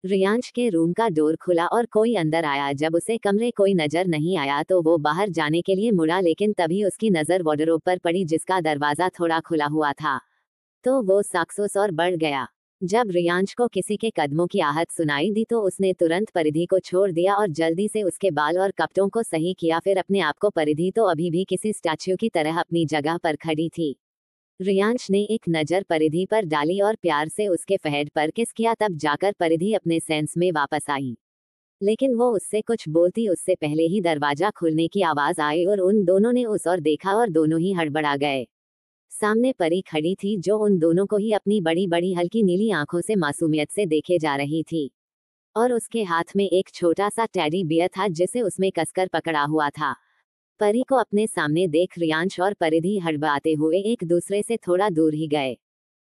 रियांश के रूम का डोर खुला और कोई अंदर आया। जब उसे कमरे कोई नजर नहीं आया तो वो बाहर जाने के लिए मुड़ा, लेकिन तभी उसकी नजर वार्डरोब पर पड़ी जिसका दरवाजा थोड़ा खुला हुआ था। तो वो सक्सेस और बढ़ गया। जब रियांश को किसी के कदमों की आहट सुनाई दी तो उसने तुरंत परिधि को छोड़ दिया और जल्दी से उसके बाल और कपड़ों को सही किया। फिर अपने आप को परिधि तो अभी भी किसी स्टैच्यू की तरह अपनी जगह पर खड़ी थी। रियांश ने एक नज़र परिधि पर डाली और प्यार से उसके फहद पर किस किया। तब जाकर परिधि अपने सेंस में वापस आई, लेकिन वो उससे कुछ बोलती उससे पहले ही दरवाजा खुलने की आवाज आई और उन दोनों ने उस और देखा और दोनों ही हड़बड़ा गए। सामने परी खड़ी थी जो उन दोनों को ही अपनी बड़ी बड़ी हल्की नीली आंखों से मासूमियत से देखे जा रही थी, और उसके हाथ में एक छोटा सा टेडी बियर था जिसे उसमें कसकर पकड़ा हुआ था। परी को अपने सामने देख रियांश और परिधि हड़बड़ाते हुए एक दूसरे से थोड़ा दूर ही गए।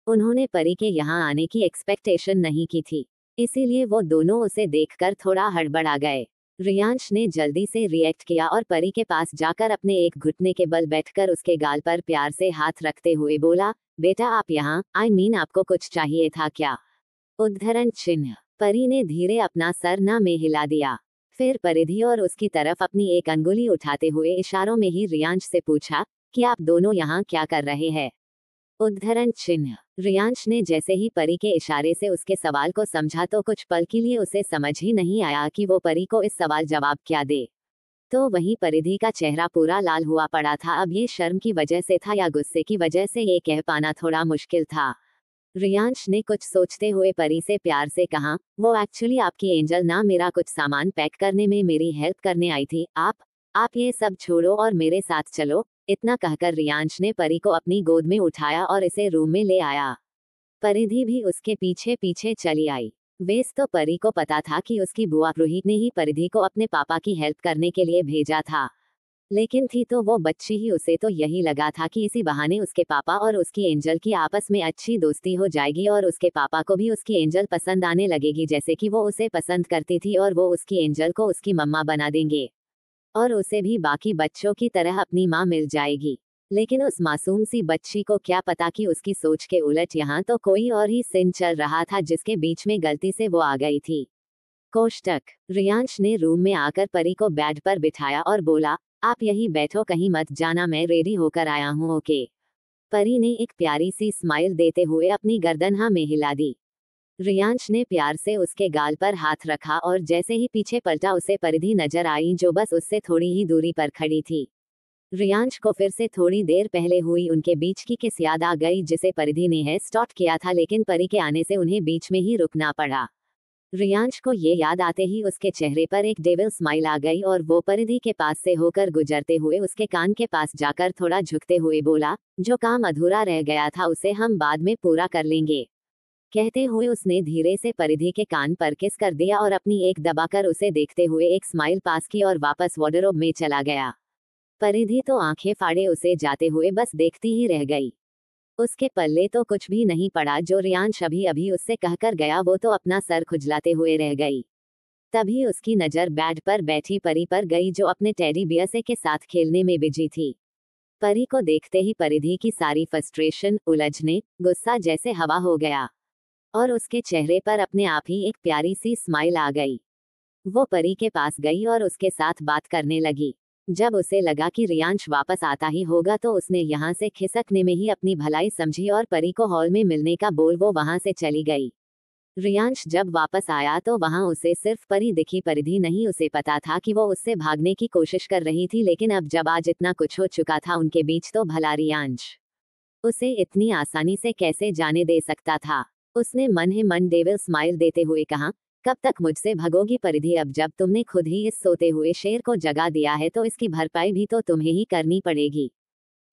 उन्होंने परी के यहाँ आने की एक्सपेक्टेशन नहीं की थी, इसीलिए वो दोनों उसे देखकर थोड़ा हड़बड़ा गए। रियांश ने जल्दी से रिएक्ट किया और परी के पास जाकर अपने एक घुटने के बल बैठकर उसके गाल पर प्यार से हाथ रखते हुए बोला, बेटा आप यहाँ, आपको कुछ चाहिए था क्या? उद्धरण चिन्ह। परी ने धीरे अपना सर ना में हिला दिया। फिर परिधि और उसकी तरफ अपनी एक अंगुली उठाते हुए इशारों में ही रियांश से पूछा कि आप दोनों यहाँ क्या कर रहे हैं? उद्धरण चिन्ह। रियांश ने जैसे ही परी के इशारे से उसके सवाल को समझा तो कुछ पल के लिए उसे समझ ही नहीं आया कि वो परी को इस सवाल जवाब क्या दे। तो वहीं परिधि का चेहरा पूरा लाल हुआ पड़ा था। अब ये शर्म की वजह से था या गुस्से की वजह से ये कह पाना थोड़ा मुश्किल था। रियांश ने कुछ सोचते हुए परी से प्यार से कहा, वो एक्चुअली आपकी एंजल ना, मेरा कुछ सामान पैक करने में मेरी हेल्प करने आई थी। आप ये सब छोड़ो और मेरे साथ चलो। इतना कहकर रियांश ने परी को अपनी गोद में उठाया और इसे रूम में ले आया। परिधि भी उसके पीछे पीछे चली आई। वेस तो परी को पता था कि उसकी बुआ रूही ने ही परिधि को अपने पापा की हेल्प करने के लिए भेजा था, लेकिन थी तो वो बच्ची ही। उसे तो यही लगा था कि इसी बहाने उसके पापा और उसकी एंजल की आपस में अच्छी दोस्ती हो जाएगी और उसके पापा को भी उसकी एंजल पसंद आने लगेगी जैसे कि वो उसे पसंद करती थी, और वो उसकी एंजल को उसकी मम्मा बना देंगे और उसे भी बाकी बच्चों की तरह अपनी माँ मिल जाएगी। लेकिन उस मासूम सी बच्ची को क्या पता कि उसकी सोच के उलट यहाँ तो कोई और ही सीन चल रहा था जिसके बीच में गलती से वो आ गई थी। कोष्टक। रियांश ने रूम में आकर परी को बेड पर बिठाया और बोला, आप यही बैठो, कहीं मत जाना, मैं रेडी होकर आया हूँ, ओके? परी ने एक प्यारी सी स्माइल देते हुए अपनी गर्दन हाँ में हिला दी। रियांश ने प्यार से उसके गाल पर हाथ रखा और जैसे ही पीछे पलटा उसे परिधि नजर आई जो बस उससे थोड़ी ही दूरी पर खड़ी थी। रियांश को फिर से थोड़ी देर पहले हुई उनके बीच की किस याद आ गई जिसे परिधि ने है स्टॉट किया था, लेकिन परी के आने से उन्हें बीच में ही रुकना पड़ा। रियांश को ये याद आते ही उसके चेहरे पर एक डेविल स्माइल आ गई और वो परिधि के पास से होकर गुजरते हुए उसके कान के पास जाकर थोड़ा झुकते हुए बोला, जो काम अधूरा रह गया था उसे हम बाद में पूरा कर लेंगे। कहते हुए उसने धीरे से परिधि के कान पर किस कर दिया और अपनी एक दबाकर उसे देखते हुए एक स्माइल पास की और वापस वार्डरोब में चला गया। परिधि तो आंखें फाड़े उसे जाते हुए बस देखती ही रह गई। उसके पल्ले तो कुछ भी नहीं पड़ा जो रियांश अभी अभी उससे कहकर गया, वो तो अपना सर खुजलाते हुए रह गई। तभी उसकी नजर बेड पर बैठी परी पर गई जो अपने टेडी बियर से के साथ खेलने में बिजी थी। परी को देखते ही परिधि की सारी फ्रस्ट्रेशन, उलझने, गुस्सा जैसे हवा हो गया और उसके चेहरे पर अपने आप ही एक प्यारी सी स्माइल आ गई। वो परी के पास गई और उसके साथ बात करने लगी। जब उसे लगा कि रियांश वापस आता ही होगा तो उसने यहाँ से खिसकने में ही अपनी भलाई समझी और परी को हॉल में मिलने का बोल वो वहां से चली गई। रियांश जब वापस आया तो वहां उसे सिर्फ परी दिखी, परिधि नहीं। उसे पता था कि वो उससे भागने की कोशिश कर रही थी, लेकिन अब जब आज इतना कुछ हो चुका था उनके बीच तो भला रियांश उसे इतनी आसानी से कैसे जाने दे सकता था। उसने मन ही मन डेविल स्माइल देते हुए कहा, कब तक मुझसे भगोगी परिधि? अब जब तुमने खुद ही इस सोते हुए शेर को जगा दिया है तो इसकी भरपाई भी तो तुम्हें ही करनी पड़ेगी।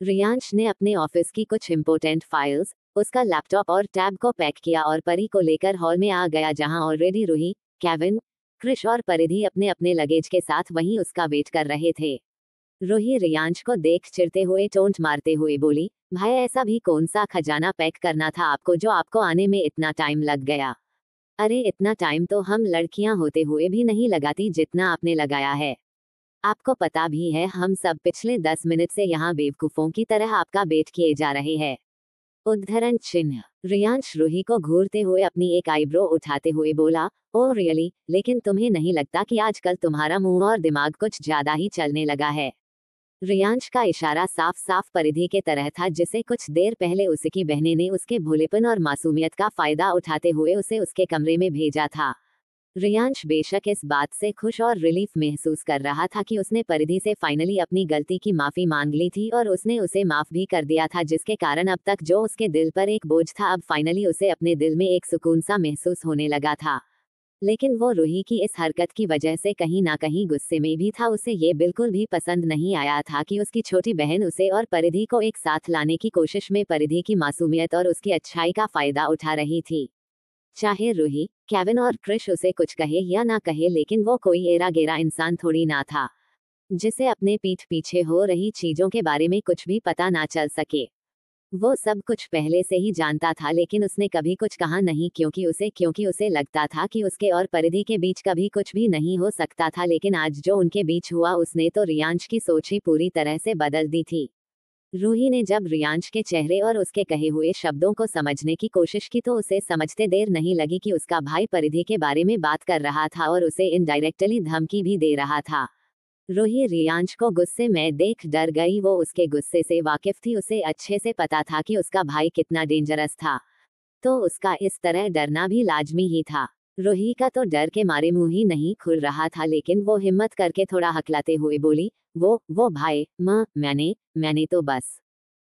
रियांश ने अपने ऑफिस की कुछ इंपॉर्टेंट फाइल्स, उसका लैपटॉप और टैब को पैक किया और परी को लेकर हॉल में आ गया जहां ऑलरेडी रूही, केविन, क्रिश और परिधि अपने अपने लगेज के साथ वहीं उसका वेट कर रहे थे। रूही रियांश को देख चिढ़ते हुए टोंट मारते हुए बोली, भाई ऐसा भी कौन सा खजाना पैक करना था आपको जो आपको आने में इतना टाइम लग गया? अरे इतना टाइम तो हम लड़कियां होते हुए भी नहीं लगाती जितना आपने लगाया है। आपको पता भी है हम सब पिछले 10 मिनट से यहाँ बेवकूफों की तरह आपका वेट किए जा रहे हैं। उद्धरण चिन्ह। रियांश रूही को घूरते हुए अपनी एक आईब्रो उठाते हुए बोला, ओह रियली, लेकिन तुम्हें नहीं लगता कि आजकल तुम्हारा मुंह और दिमाग कुछ ज्यादा ही चलने लगा है? रियांश का इशारा साफ साफ परिधि के तरह था, जिसे कुछ देर पहले उसकी बहनें ने उसके भोलेपन और मासूमियत का फायदा उठाते हुए उसे उसके कमरे में भेजा था। रियांश बेशक इस बात से खुश और रिलीफ महसूस कर रहा था कि उसने परिधि से फाइनली अपनी गलती की माफी मांग ली थी और उसने उसे माफ भी कर दिया था, जिसके कारण अब तक जो उसके दिल पर एक बोझ था, अब फाइनली उसे अपने दिल में एक सुकून सा महसूस होने लगा था। लेकिन वो रूही की इस हरकत की वजह से कहीं ना कहीं गुस्से में भी था। उसे ये बिल्कुल भी पसंद नहीं आया था कि उसकी छोटी बहन उसे और परिधि को एक साथ लाने की कोशिश में परिधि की मासूमियत और उसकी अच्छाई का फायदा उठा रही थी। चाहे रूही, केविन और क्रिश उसे कुछ कहे या ना कहे, लेकिन वो कोई एरा गेरा इंसान थोड़ी ना था जिसे अपने पीठ पीछे हो रही चीजों के बारे में कुछ भी पता ना चल सके। वो सब कुछ पहले से ही जानता था, लेकिन उसने कभी कुछ कहा नहीं, क्योंकि उसे लगता था कि उसके और परिधि के बीच कभी कुछ भी नहीं हो सकता था। लेकिन आज जो उनके बीच हुआ, उसने तो रियांश की सोच ही पूरी तरह से बदल दी थी। रूही ने जब रियांश के चेहरे और उसके कहे हुए शब्दों को समझने की कोशिश की, तो उसे समझते देर नहीं लगी कि उसका भाई परिधि के बारे में बात कर रहा था और उसे इनडायरेक्टली धमकी भी दे रहा था। रूही रियांश को गुस्से में देख डर गई। वो उसके गुस्से से वाकिफ थी, उसे अच्छे से पता था कि उसका भाई कितना डेंजरस था, तो उसका इस तरह डरना भी लाजमी ही था। रूही का तो डर के मारे मुंह ही नहीं खुल रहा था, लेकिन वो हिम्मत करके थोड़ा हकलाते हुए बोली, वो भाई, माँ, मैंने तो बस।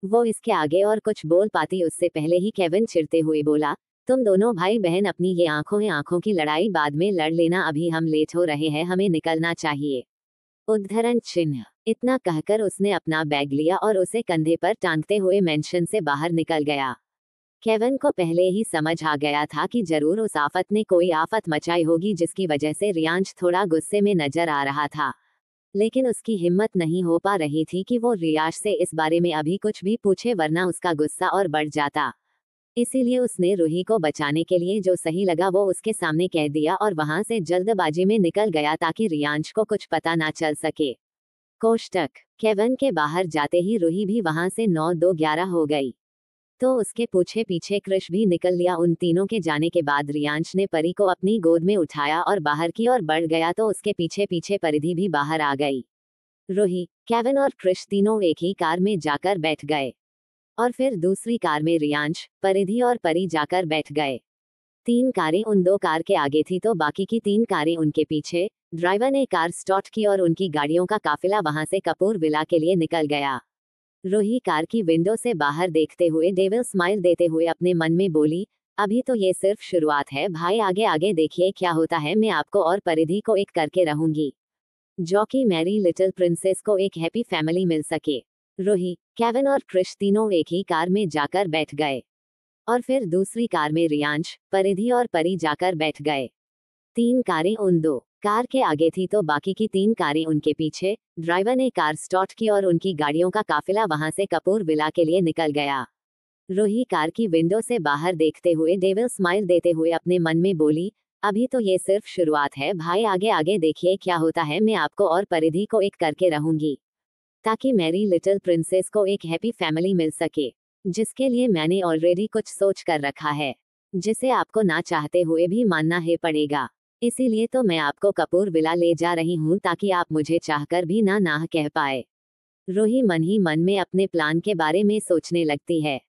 वो इसके आगे और कुछ बोल पाती उससे पहले ही केविन चिढ़ते हुए बोला, तुम दोनों भाई बहन अपनी ये आंखों की लड़ाई बाद में लड़ लेना, अभी हम लेट हो रहे हैं, हमें निकलना चाहिए। उद्धरण चिन्ह। इतना कहकर उसने अपना बैग लिया और उसे कंधे पर टांगते हुए मेंशन से बाहर निकल गया। केविन को पहले ही समझ आ गया था कि जरूर उस आफत ने कोई आफत मचाई होगी, जिसकी वजह से रियांश थोड़ा गुस्से में नजर आ रहा था। लेकिन उसकी हिम्मत नहीं हो पा रही थी कि वो रियांश से इस बारे में अभी कुछ भी पूछे, वरना उसका गुस्सा और बढ़ जाता। इसीलिए उसने रूही को बचाने के लिए जो सही लगा वो उसके सामने कह दिया और वहां से जल्दबाजी में निकल गया ताकि रियांश को कुछ पता ना चल सके। कोष्टक। केविन के बाहर जाते ही रूही भी वहां से 9-2-11 हो गई, तो उसके पीछे पीछे क्रिश भी निकल लिया। उन तीनों के जाने के बाद रियांश ने परी को अपनी गोद में उठाया और बाहर की ओर बढ़ गया, तो उसके पीछे पीछे परिधि भी बाहर आ गई। रूही, केविन और क्रिश तीनों एक ही कार में जाकर बैठ गए और फिर दूसरी कार में रियांश, परिधि और परी जाकर बैठ गए। 3 कारें उन 2 कार के आगे थी, तो बाकी की 3 कारें उनके पीछे। ड्राइवर ने कार स्टार्ट की और उनकी गाड़ियों का काफिला वहां से कपूर विला के लिए निकल गया। रूही कार की विंडो से बाहर देखते हुए डेविल स्माइल देते हुए अपने मन में बोली, अभी तो ये सिर्फ शुरुआत है भाई, आगे आगे देखिए क्या होता है। मैं आपको और परिधि को एक करके रहूंगी, जो कि मेरी लिटिल प्रिंसेस को एक हैप्पी फैमिली मिल सके। रूही, केविन और क्रिश तीनों एक ही कार में जाकर बैठ गए और फिर दूसरी कार में रियांश, परिधि और परी जाकर बैठ गए। 3 कारें उन 2 कार के आगे थी, तो बाकी की 3 कारें उनके पीछे। ड्राइवर ने कार स्टार्ट की और उनकी गाड़ियों का काफिला वहां से कपूर विला के लिए निकल गया। रूही कार की विंडो से बाहर देखते हुए डेविल स्माइल देते हुए अपने मन में बोली, अभी तो ये सिर्फ शुरुआत है भाई, आगे आगे देखिए क्या होता है। मैं आपको और परिधि को एक करके रहूंगी, ताकि मेरी लिटिल प्रिंसेस को एक हैप्पी फैमिली मिल सके, जिसके लिए मैंने ऑलरेडी कुछ सोच कर रखा है, जिसे आपको ना चाहते हुए भी मानना ही पड़ेगा। इसीलिए तो मैं आपको कपूर विला ले जा रही हूँ, ताकि आप मुझे चाहकर भी ना कह पाए। रूही मन ही मन में अपने प्लान के बारे में सोचने लगती है।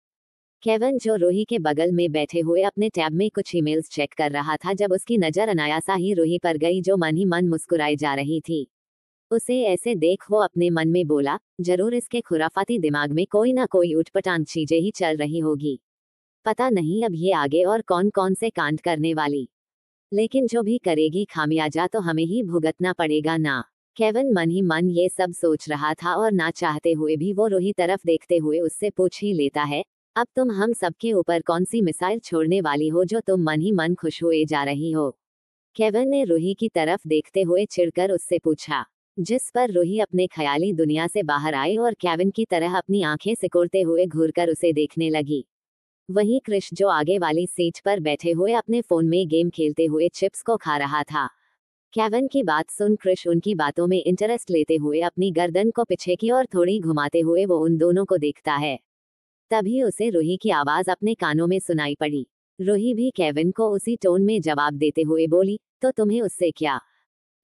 केविन, जो रूही के बगल में बैठे हुए अपने टैब में कुछ ईमेल्स चेक कर रहा था, जब उसकी नजर अनायासा ही रूही पर गई, जो मन ही मन मुस्कुराई जा रही थी। उसे ऐसे देख वो अपने मन में बोला, जरूर इसके खुराफाती दिमाग में कोई ना कोई उटपटांग चीजें ही चल रही होगी। पता नहीं अब ये आगे और कौन कौन से कांड करने वाली, लेकिन जो भी करेगी खामियाजा तो हमें ही भुगतना पड़ेगा ना। केविन मन ही मन ये सब सोच रहा था और ना चाहते हुए भी वो रूही तरफ देखते हुए उससे पूछ ही लेता है, अब तुम हम सबके ऊपर कौन सी मिसाइल छोड़ने वाली हो जो तुम मन ही मन खुश हुए जा रही हो? केविन ने रूही की तरफ देखते हुए चिढ़कर उससे पूछा, जिस पर रूही अपने ख्याली दुनिया से बाहर आई और केविन की तरह अपनी आंखें सिकोड़ते हुए घूरकर उसे देखने लगी। वहीं क्रिश, जो आगे वाली सीट पर बैठे हुए अपने फोन में गेम खेलते हुए चिप्स को खा रहा था। केविन की बात सुन क्रिश उनकी बातों में इंटरेस्ट लेते हुए अपनी गर्दन को पीछे की ओर थोड़ी घुमाते हुए वो उन दोनों को देखता है। तभी उसे रूही की आवाज अपने कानों में सुनाई पड़ी। रूही भी केविन को उसी टोन में जवाब देते हुए बोली, तो तुम्हें उससे क्या?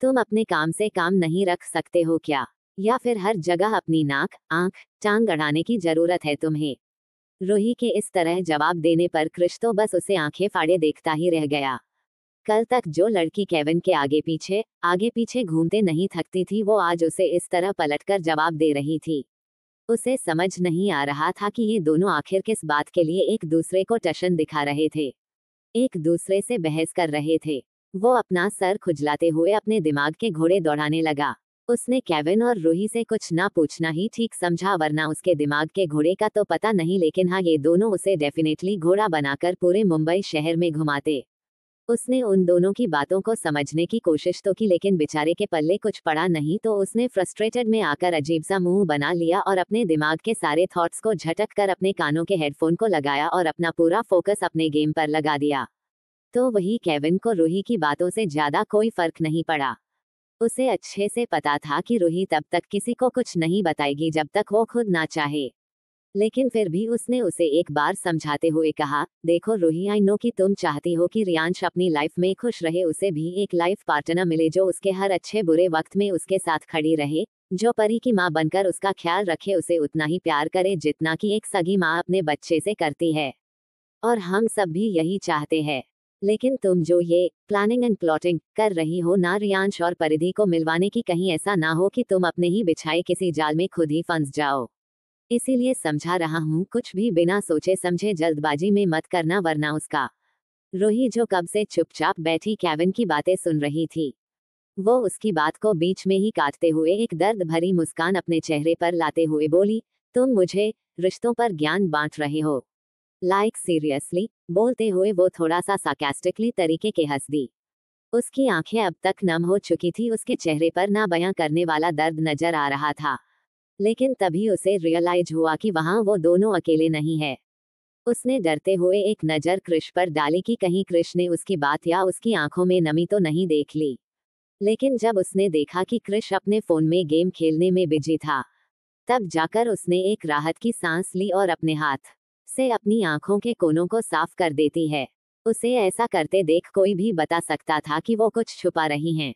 तुम अपने काम से काम नहीं रख सकते हो क्या? या फिर हर जगह अपनी नाक, आंख, टांग अड़ाने की जरूरत है तुम्हें? रूही के इस तरह जवाब देने पर क्रिश तो बस उसे आंखें फाड़े देखता ही रह गया। कल तक जो लड़की केविन के आगे पीछे घूमते नहीं थकती थी, वो आज उसे इस तरह पलटकर जवाब दे रही थी। उसे समझ नहीं आ रहा था कि ये दोनों आखिर किस बात के लिए एक दूसरे को टशन दिखा रहे थे, एक दूसरे से बहस कर रहे थे। वो अपना सर खुजलाते हुए अपने दिमाग के घोड़े दौड़ाने लगा। उसने केविन और रूही से कुछ ना पूछना ही ठीक समझा, वरना उसके दिमाग के घोड़े का तो पता नहीं, लेकिन हाँ, ये दोनों उसे डेफिनेटली घोड़ा बनाकर पूरे मुंबई शहर में घुमाते। उसने उन दोनों की बातों को समझने की कोशिश तो की, लेकिन बेचारे के पल्ले कुछ पड़ा नहीं, तो उसने फ्रस्ट्रेटेड में आकर अजीब सा मुंह बना लिया और अपने दिमाग के सारे थॉट्स को झटक कर अपने कानों के हेडफोन को लगाया और अपना पूरा फोकस अपने गेम पर लगा दिया। तो वही केविन को रूही की बातों से ज्यादा कोई फर्क नहीं पड़ा। उसे अच्छे से पता था कि रूही तब तक किसी को कुछ नहीं बताएगी जब तक वो खुद ना चाहे। लेकिन फिर भी उसने उसे एक बार समझाते हुए कहा, देखो रूही, आई नो कि तुम चाहती हो कि रियांश अपनी लाइफ में खुश रहे, उसे भी एक लाइफ पार्टनर मिले जो उसके हर अच्छे बुरे वक्त में उसके साथ खड़ी रहे, जो परी की माँ बनकर उसका ख्याल रखे, उसे उतना ही प्यार करे जितना कि एक सगी माँ अपने बच्चे से करती है। और हम सब भी यही चाहते हैं। लेकिन तुम जो ये प्लानिंग एंड प्लॉटिंग कर रही हो ना रियांश और परिधि को मिलवाने की, कहीं ऐसा ना हो कि तुम अपने ही बिछाए किसी जाल में खुद ही फंस जाओ। इसीलिए समझा रहा हूँ, कुछ भी बिना सोचे समझे जल्दबाजी में मत करना, वरना उसका। रूही जो कब से चुपचाप बैठी केविन की बातें सुन रही थी, वो उसकी बात को बीच में ही काटते हुए एक दर्द भरी मुस्कान अपने चेहरे पर लाते हुए बोली, तुम मुझे रिश्तों पर ज्ञान बांट रहे हो? Like seriously? बोलते हुए वो थोड़ा सा सार्कास्टिकली तरीके के हंस दी। उसकी आंखें अब तक नम हो चुकी थी, उसके चेहरे पर ना बयां करने वाला दर्द नजर आ रहा था। लेकिन तभी उसे रियलाइज हुआ कि वहां वो दोनों अकेले नहीं है। उसने डरते हुए एक नजर क्रिश पर डाली कि कहीं क्रिश ने उसकी बात या उसकी आंखों में नमी तो नहीं देख ली। लेकिन जब उसने देखा कि क्रिश अपने फोन में गेम खेलने में बिजी था, तब जाकर उसने एक राहत की सांस ली और अपने हाथ से अपनी आंखों के कोनों को साफ कर देती है। उसे ऐसा करते देख कोई भी बता सकता था कि वो कुछ छुपा रही हैं,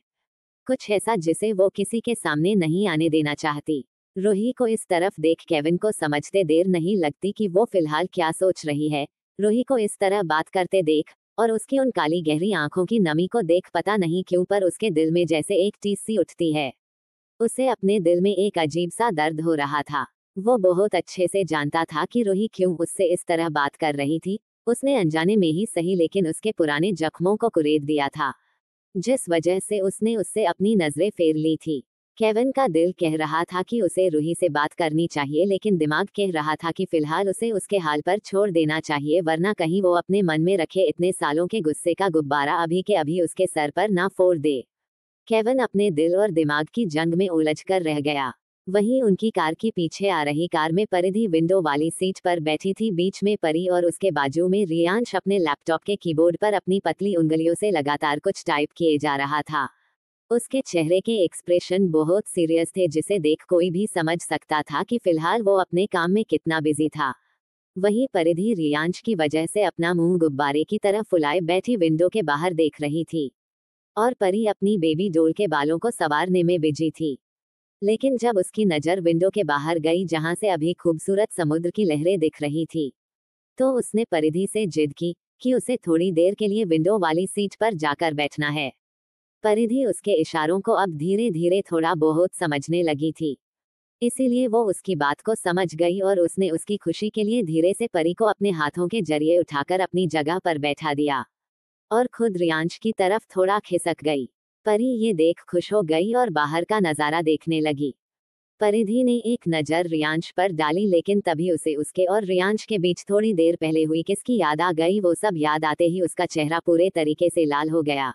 कुछ ऐसा जिसे वो किसी के सामने नहीं आने देना चाहती। रूही को इस तरफ देख केविन को समझते देर नहीं लगती कि वो फिलहाल क्या सोच रही है। रूही को इस तरह बात करते देख और उसकी उन काली गहरी आंखों की नमी को देख पता नहीं क्यों पर उसके दिल में जैसे एक चीज सी उठती है। उसे अपने दिल में एक अजीब सा दर्द हो रहा था। वो बहुत अच्छे से जानता था कि रूही क्यों उससे इस तरह बात कर रही थी। उसने अनजाने में ही सही, लेकिन उसके पुराने जख्मों को कुरेद दिया था, जिस वजह से उसने उससे अपनी नजरें फेर ली थी। केविन का दिल कह रहा था कि उसे रूही से बात करनी चाहिए, लेकिन दिमाग कह रहा था कि फिलहाल उसे उसके हाल पर छोड़ देना चाहिए, वरना कहीं वो अपने मन में रखे इतने सालों के गुस्से का गुब्बारा अभी के अभी उसके सर पर ना फोड़ दे। केविन अपने दिल और दिमाग की जंग में उलझ कर रह गया। वहीं उनकी कार की पीछे आ रही कार में परिधि विंडो वाली सीट पर बैठी थी, बीच में परी और उसके बाजू में रियांश अपने लैपटॉप के कीबोर्ड पर अपनी पतली उंगलियों से लगातार कुछ टाइप किए जा रहा था। उसके चेहरे के एक्सप्रेशन बहुत सीरियस थे, जिसे देख कोई भी समझ सकता था कि फिलहाल वो अपने काम में कितना बिजी था। वहीं परिधि रियांश की वजह से अपना मुंह गुब्बारे की तरह फुलाए बैठी विंडो के बाहर देख रही थी, और परी अपनी बेबी डोल के बालों को संवारने में बिजी थी। लेकिन जब उसकी नजर विंडो के बाहर गई, जहां से अभी खूबसूरत समुद्र की लहरें दिख रही थी, तो उसने परिधि से जिद की कि उसे थोड़ी देर के लिए विंडो वाली सीट पर जाकर बैठना है। परिधि उसके इशारों को अब धीरे धीरे थोड़ा बहुत समझने लगी थी, इसीलिए वो उसकी बात को समझ गई और उसने उसकी खुशी के लिए धीरे से परी को अपने हाथों के जरिए उठाकर अपनी जगह पर बैठा दिया और खुद रियांश की तरफ थोड़ा खिसक गई। परी ये देख खुश हो गई और बाहर का नजारा देखने लगी। परिधि ने एक नजर रियांश पर डाली, लेकिन तभी उसे उसके और रियांश के बीच थोड़ी देर पहले हुई किसकी याद आ गई। वो सब याद आते ही उसका चेहरा पूरे तरीके से लाल हो गया।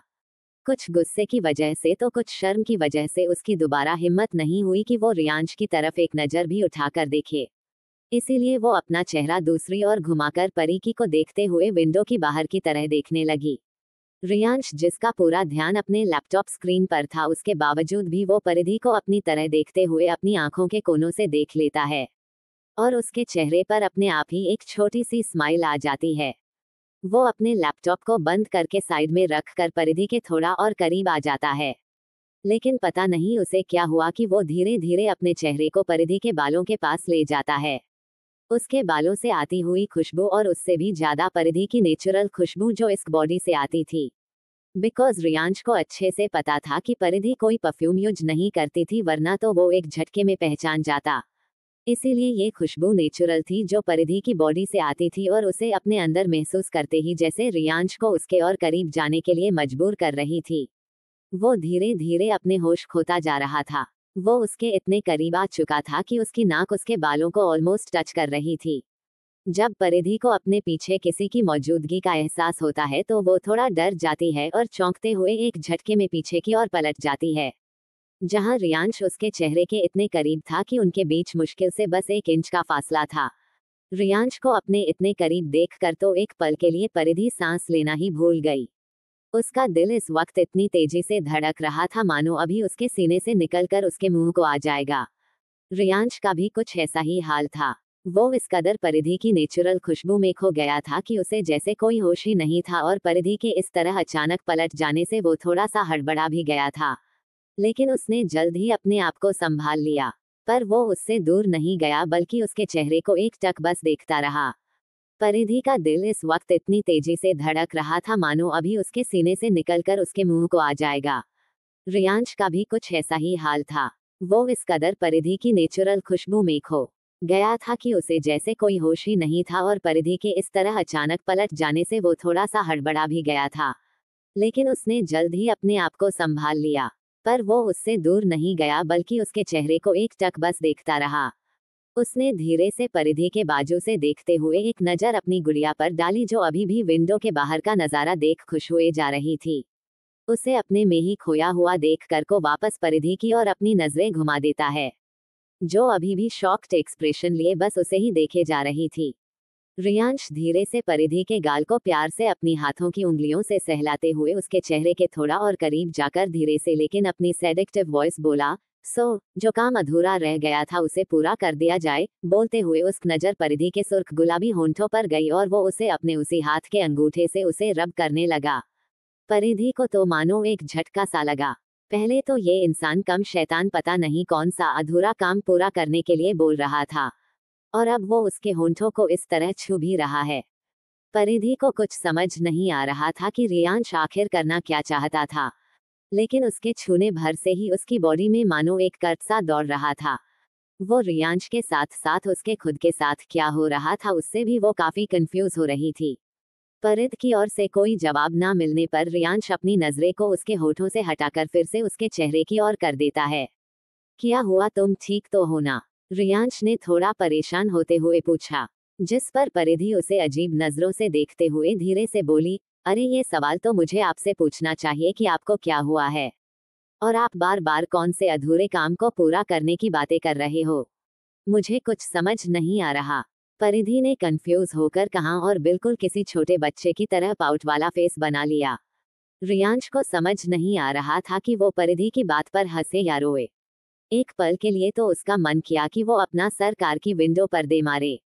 कुछ गुस्से की वजह से तो कुछ शर्म की वजह से उसकी दोबारा हिम्मत नहीं हुई कि वो रियांश की तरफ एक नजर भी उठाकर देखे। इसीलिए वो अपना चेहरा दूसरी ओर घुमाकर परी की को देखते हुए विंडो की बाहर की तरह देखने लगी। रियांश, जिसका पूरा ध्यान अपने लैपटॉप स्क्रीन पर था, उसके बावजूद भी वो परिधि को अपनी तरह देखते हुए अपनी आंखों के कोनों से देख लेता है। और उसके चेहरे पर अपने आप ही एक छोटी सी स्माइल आ जाती है। वो अपने लैपटॉप को बंद करके साइड में रख कर परिधि के थोड़ा और करीब आ जाता है। लेकिन पता नहीं उसे क्या हुआ कि वो धीरे धीरे अपने चेहरे को परिधि के बालों के पास ले जाता है। उसके बालों से आती हुई खुशबू और उससे भी ज्यादा परिधि की नेचुरल खुशबू जो इस बॉडी से आती थी। बिकॉज रियांश को अच्छे से पता था कि परिधि कोई परफ्यूम यूज नहीं करती थी, वरना तो वो एक झटके में पहचान जाता। इसीलिए ये खुशबू नेचुरल थी जो परिधि की बॉडी से आती थी और उसे अपने अंदर महसूस करते ही जैसे रियांश को उसके और करीब जाने के लिए मजबूर कर रही थी। वो धीरे धीरे अपने होश खोता जा रहा था। वो उसके इतने करीब आ चुका था कि उसकी नाक उसके बालों को ऑलमोस्ट टच कर रही थी। जब परिधि को अपने पीछे किसी की मौजूदगी का एहसास होता है तो वो थोड़ा डर जाती है और चौंकते हुए एक झटके में पीछे की ओर पलट जाती है, जहां रियांश उसके चेहरे के इतने करीब था कि उनके बीच मुश्किल से बस 1 इंच का फासला था। रियांश को अपने इतने करीब देखकर तो एक पल के लिए परिधि सांस लेना ही भूल गई। उसका दिल इस वक्त इतनी तेजी से धड़क रहा था मानो अभी उसके सीने से निकलकर उसके मुंह को आ जाएगा। रियांश का भी कुछ ऐसा ही हाल था। वो इस कदर परिधि की नेचुरल खुशबू में खो गया था कि उसे जैसे कोई होश ही नहीं था और परिधि के इस तरह अचानक पलट जाने से वो थोड़ा सा हड़बड़ा भी गया था। लेकिन उसने जल्द ही अपने आप को संभाल लिया। पर वो उससे दूर नहीं गया बल्कि उसके चेहरे को एक टक बस देखता रहा। परिधि का दिल इस वक्त इतनी तेजी से धड़क रहा था मानो अभी उसके सीने से निकलकर उसके मुंह को आ जाएगा। रियांश का भी कुछ ऐसा ही हाल था। वो इस कदर परिधि की नेचुरल खुशबू में खो गया था कि उसे जैसे कोई होश ही नहीं था और परिधि के इस तरह अचानक पलट जाने से वो थोड़ा सा हड़बड़ा भी गया था। लेकिन उसने जल्द ही अपने आप को संभाल लिया। पर वो उससे दूर नहीं गया बल्कि उसके चेहरे को एक टक बस देखता रहा। उसने धीरे से परिधि के बाजू से देखते हुए एक नजर अपनी गुड़िया पर डाली जो अभी भी विंडो के बाहर का नजारा देख खुश हुए जा रही थी। उसे अपने में ही खोया हुआ देखकर को वापस परिधि की और अपनी नजरें घुमा देता है, जो अभी भी शॉक्ड एक्सप्रेशन लिए बस उसे ही देखे जा रही थी। रियांश धीरे से परिधि के गाल को प्यार से अपनी हाथों की उंगलियों से सहलाते हुए उसके चेहरे के थोड़ा और करीब जाकर धीरे से लेकिन अपनी सेडेक्टिव वॉइस बोला, जो काम अधूरा रह गया था उसे पूरा कर दिया जाए। बोलते हुए उसकी नजर परिधि के सुर्ख गुलाबी होंठों पर गई और वो उसे अपने उसी हाथ के अंगूठे से उसे रब करने लगा। परिधि को तो मानो एक झटका सा लगा। पहले तो ये इंसान कम शैतान पता नहीं कौन सा अधूरा काम पूरा करने के लिए बोल रहा था, और अब वो उसके होंठों को इस तरह छू भी रहा है। परिधि को कुछ समझ नहीं आ रहा था कि रियांश आखिर करना क्या चाहता था, लेकिन उसके छूने भर से ही उसकी बॉडी में मानो एक कर्ट सा दौड़ रहा था। वो रियांश के साथ साथ उसके खुद के साथ क्या हो रहा था उससे भी वो काफी कंफ्यूज हो रही थी। परिधि की ओर से कोई जवाब ना मिलने पर रियांश अपनी नजरें को उसके होठों से हटाकर फिर से उसके चेहरे की ओर कर देता है। क्या हुआ, तुम ठीक तो हो ना? रियांश ने थोड़ा परेशान होते हुए पूछा, जिस पर परिधि उसे अजीब नजरों से देखते हुए धीरे से बोली, अरे ये सवाल तो मुझे आपसे पूछना चाहिए कि आपको क्या हुआ है, और आप बार बार कौन से अधूरे काम को पूरा करने की बातें कर रहे हो? मुझे कुछ समझ नहीं आ रहा। परिधि ने कंफ्यूज होकर कहा और बिल्कुल किसी छोटे बच्चे की तरह पाउट वाला फेस बना लिया। रियांश को समझ नहीं आ रहा था कि वो परिधि की बात पर हंसे या रोए। एक पल के लिए तो उसका मन किया कि वो अपना सर कार की विंडो पर दे मारे।